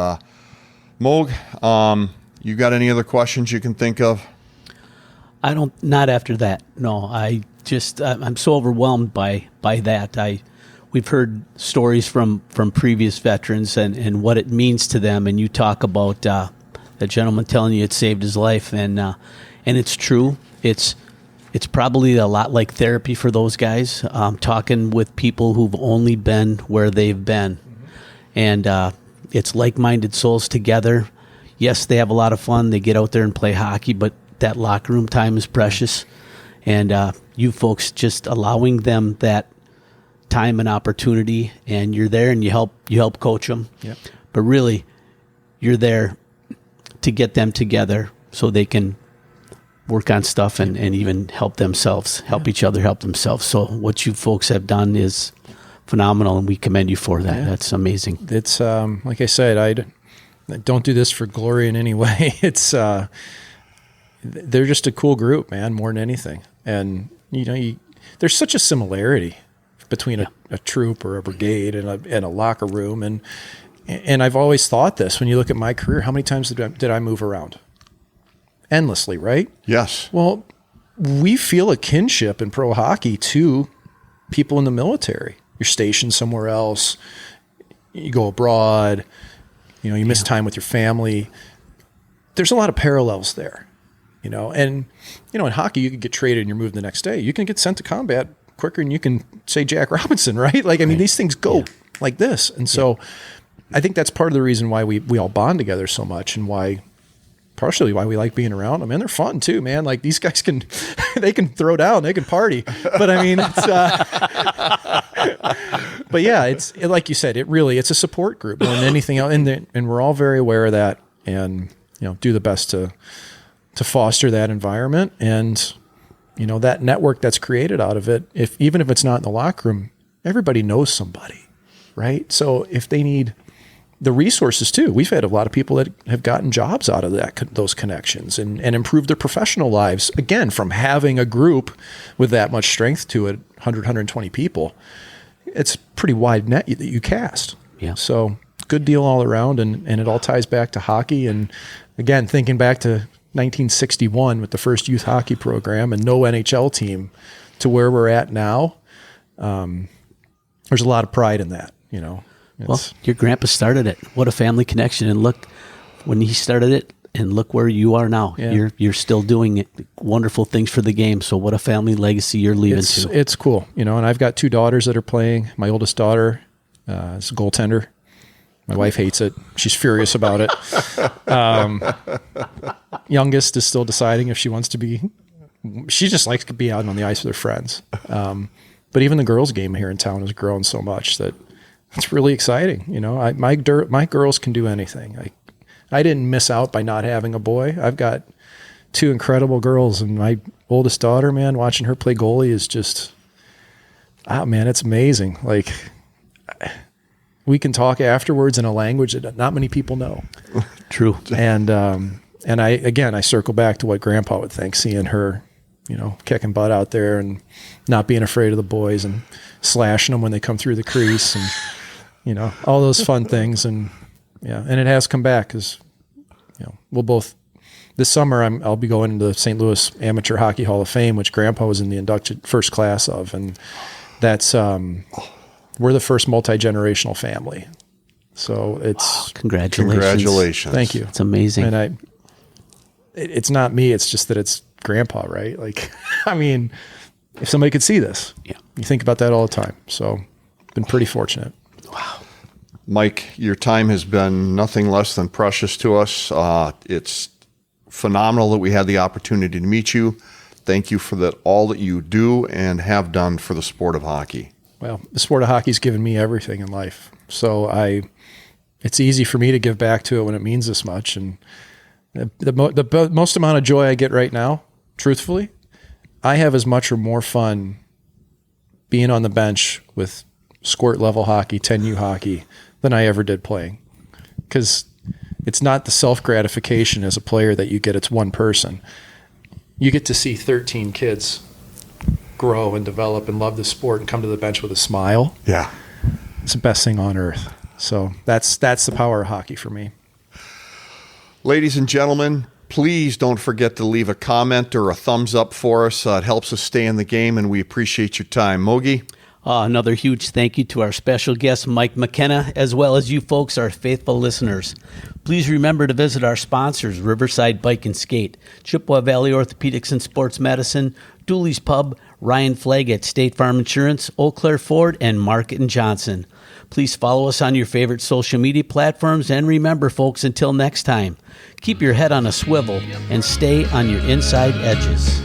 Moog, you got any other questions you can think of? Not after that. No, I'm so overwhelmed by that. We've heard stories from previous veterans and what it means to them. And you talk about the gentleman telling you it saved his life. And it's true. It's probably a lot like therapy for those guys, talking with people who've only been where they've been. And it's like-minded souls together. Yes, they have a lot of fun. They get out there and play hockey, but that locker room time is precious. And you folks just allowing them that time and opportunity, and you're there and you help coach them. Yep. But really, you're there to get them together so they can work on stuff and even help themselves, help each other, help themselves. So what you folks have done is phenomenal, and we commend you for that. Yeah. That's amazing. It's like I said, I don't do this for glory in any way. It's they're just a cool group, man, more than anything. And there's such a similarity between a troop or a brigade and a locker room. And I've always thought this, when you look at my career, how many times did I move around? Endlessly, right? Yes. Well, we feel a kinship in pro hockey to people in the military. You're stationed somewhere else. You go abroad. You miss time with your family. There's a lot of parallels there, And, in hockey, you can get traded and you're moved the next day. You can get sent to combat quicker than you can say Jack Robinson, right? Like, these things go like this. And so I think that's part of the reason why we all bond together so much, and partially why we like being around them. And they're fun too, man. Like, these guys they can throw down, they can party. But it's, but yeah, it's like you said, it's a support group more than anything else. And we're all very aware of that, and, do the best to foster that environment. And, that network that's created out of it, even if it's not in the locker room, everybody knows somebody, right? So if they need the resources too, we've had a lot of people that have gotten jobs out of those connections and improved their professional lives, again, from having a group with that much strength to it, 100, 120 people. It's a pretty wide net that you cast. Yeah. So good deal all around, and it all ties back to hockey. And again, thinking back to 1961 with the first youth hockey program and no NHL team to where we're at now, there's a lot of pride in that, Well, your grandpa started it. What a family connection. And look, when he started it, and look where you are now. Yeah. You're still doing it, wonderful things for the game. So what a family legacy you're leaving to. It's cool. And I've got 2 daughters that are playing. My oldest daughter is a goaltender. My wife hates it. She's furious about it. Youngest is still deciding if she wants to be. She just likes to be out on the ice with her friends. But even the girls' game here in town has grown so much that it's really exciting. My girls can do anything. I didn't miss out by not having a boy. I've got two incredible girls, and my oldest daughter, man, watching her play goalie is just, man, it's amazing. Like, we can talk afterwards in a language that not many people know. True. And I circle back to what Grandpa would think, seeing her, kicking butt out there and not being afraid of the boys and slashing them when they come through the crease and, all those fun things. And and it has come back because, we'll both, this summer I'll be going into the St. Louis Amateur Hockey Hall of Fame, which Grandpa was in the inducted first class of. And that's, we're the first multi-generational family. So it's Congratulations. Thank you. It's amazing. And it's not me. It's just that it's Grandpa, right? Like, I mean, if somebody could see this, you think about that all the time. So been pretty fortunate. Wow. Mike, your time has been nothing less than precious to us. It's phenomenal that we had the opportunity to meet you. Thank you for all that you do and have done for the sport of hockey. Well, the sport of hockey's given me everything in life. So it's easy for me to give back to it when it means this much. And the most amount of joy I get right now, truthfully, I have as much or more fun being on the bench with squirt level hockey, 10U hockey, than I ever did playing. Because it's not the self-gratification as a player that you get. It's one person. You get to see 13 kids grow and develop and love the sport and come to the bench with a smile. Yeah. It's the best thing on earth. So that's the power of hockey for me. Ladies and gentlemen, please don't forget to leave a comment or a thumbs up for us. It helps us stay in the game, and we appreciate your time. Mogi? Another huge thank you to our special guest, Mike McKenna, as well as you folks, our faithful listeners. Please remember to visit our sponsors, Riverside Bike and Skate, Chippewa Valley Orthopedics and Sports Medicine, Dooley's Pub, Ryan Flagg at State Farm Insurance, Eau Claire Ford, and Market and Johnson. Please follow us on your favorite social media platforms, and remember, folks, until next time, keep your head on a swivel and stay on your inside edges.